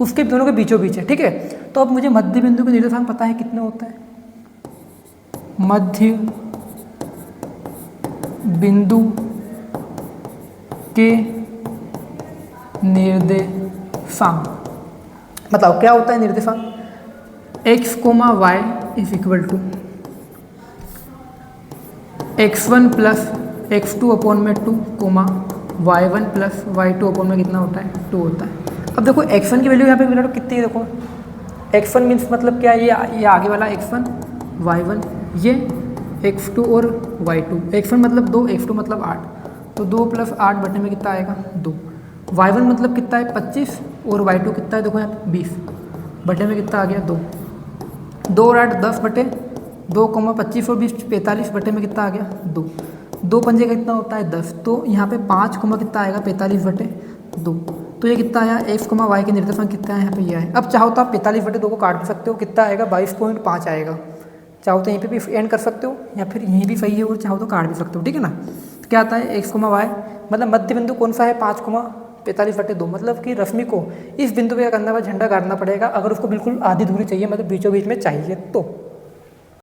उसके दोनों के बीचों बीच है, ठीक है। तो अब मुझे मध्य बिंदु के निर्देशांक पता है कितने होते हैं, मध्य बिंदु के निर्देशांक बताओ क्या होता है निर्देशांक, x, y is equal to x1 plus x2 upon में 2, y1 प्लस y2 अपॉन में कितना होता है 2 होता है। अब देखो x1 की वैल्यू यहाँ पे मिला तो कितनी है, देखो x1 मीन्स मतलब क्या है ये आगे वाला x1 y1 ये x2 और y2। x1 मतलब 2, x2 मतलब 8, तो 2 + 8 बटे में कितना आएगा 2। y1 मतलब कितना है 25 और y2 कितना है देखो यहाँ पे 20 बटे में कितना आ गया 2। 2 और 8 10 बटे 2, 25 और 20 45 बटे में कितना आ गया 2। 2 पंजे का कितना होता है 10, तो यहाँ पे 5, कितना आएगा 45 बटे 2। तो ये कितना आया x, y के निर्देशांक कितना है यहाँ पे ये है। अब चाहो तो आप 45 बटे 2 को काट भी सकते हो, कितना आएगा 22.5 आएगा। चाहो तो यहीं पे भी एंड कर सकते हो या फिर यहीं भी सही है और चाहो तो काट भी सकते हो, ठीक है ना। क्या आता है x, y मतलब मध्य बिंदु कौन सा है 5,45 बटे 2, मतलब कि रश्मि को इस बिंदु पे क्या करना है झंडा गाड़ना पड़ेगा अगर उसको बिल्कुल आधी दूरी चाहिए, मतलब बीचों बीच में चाहिए तो।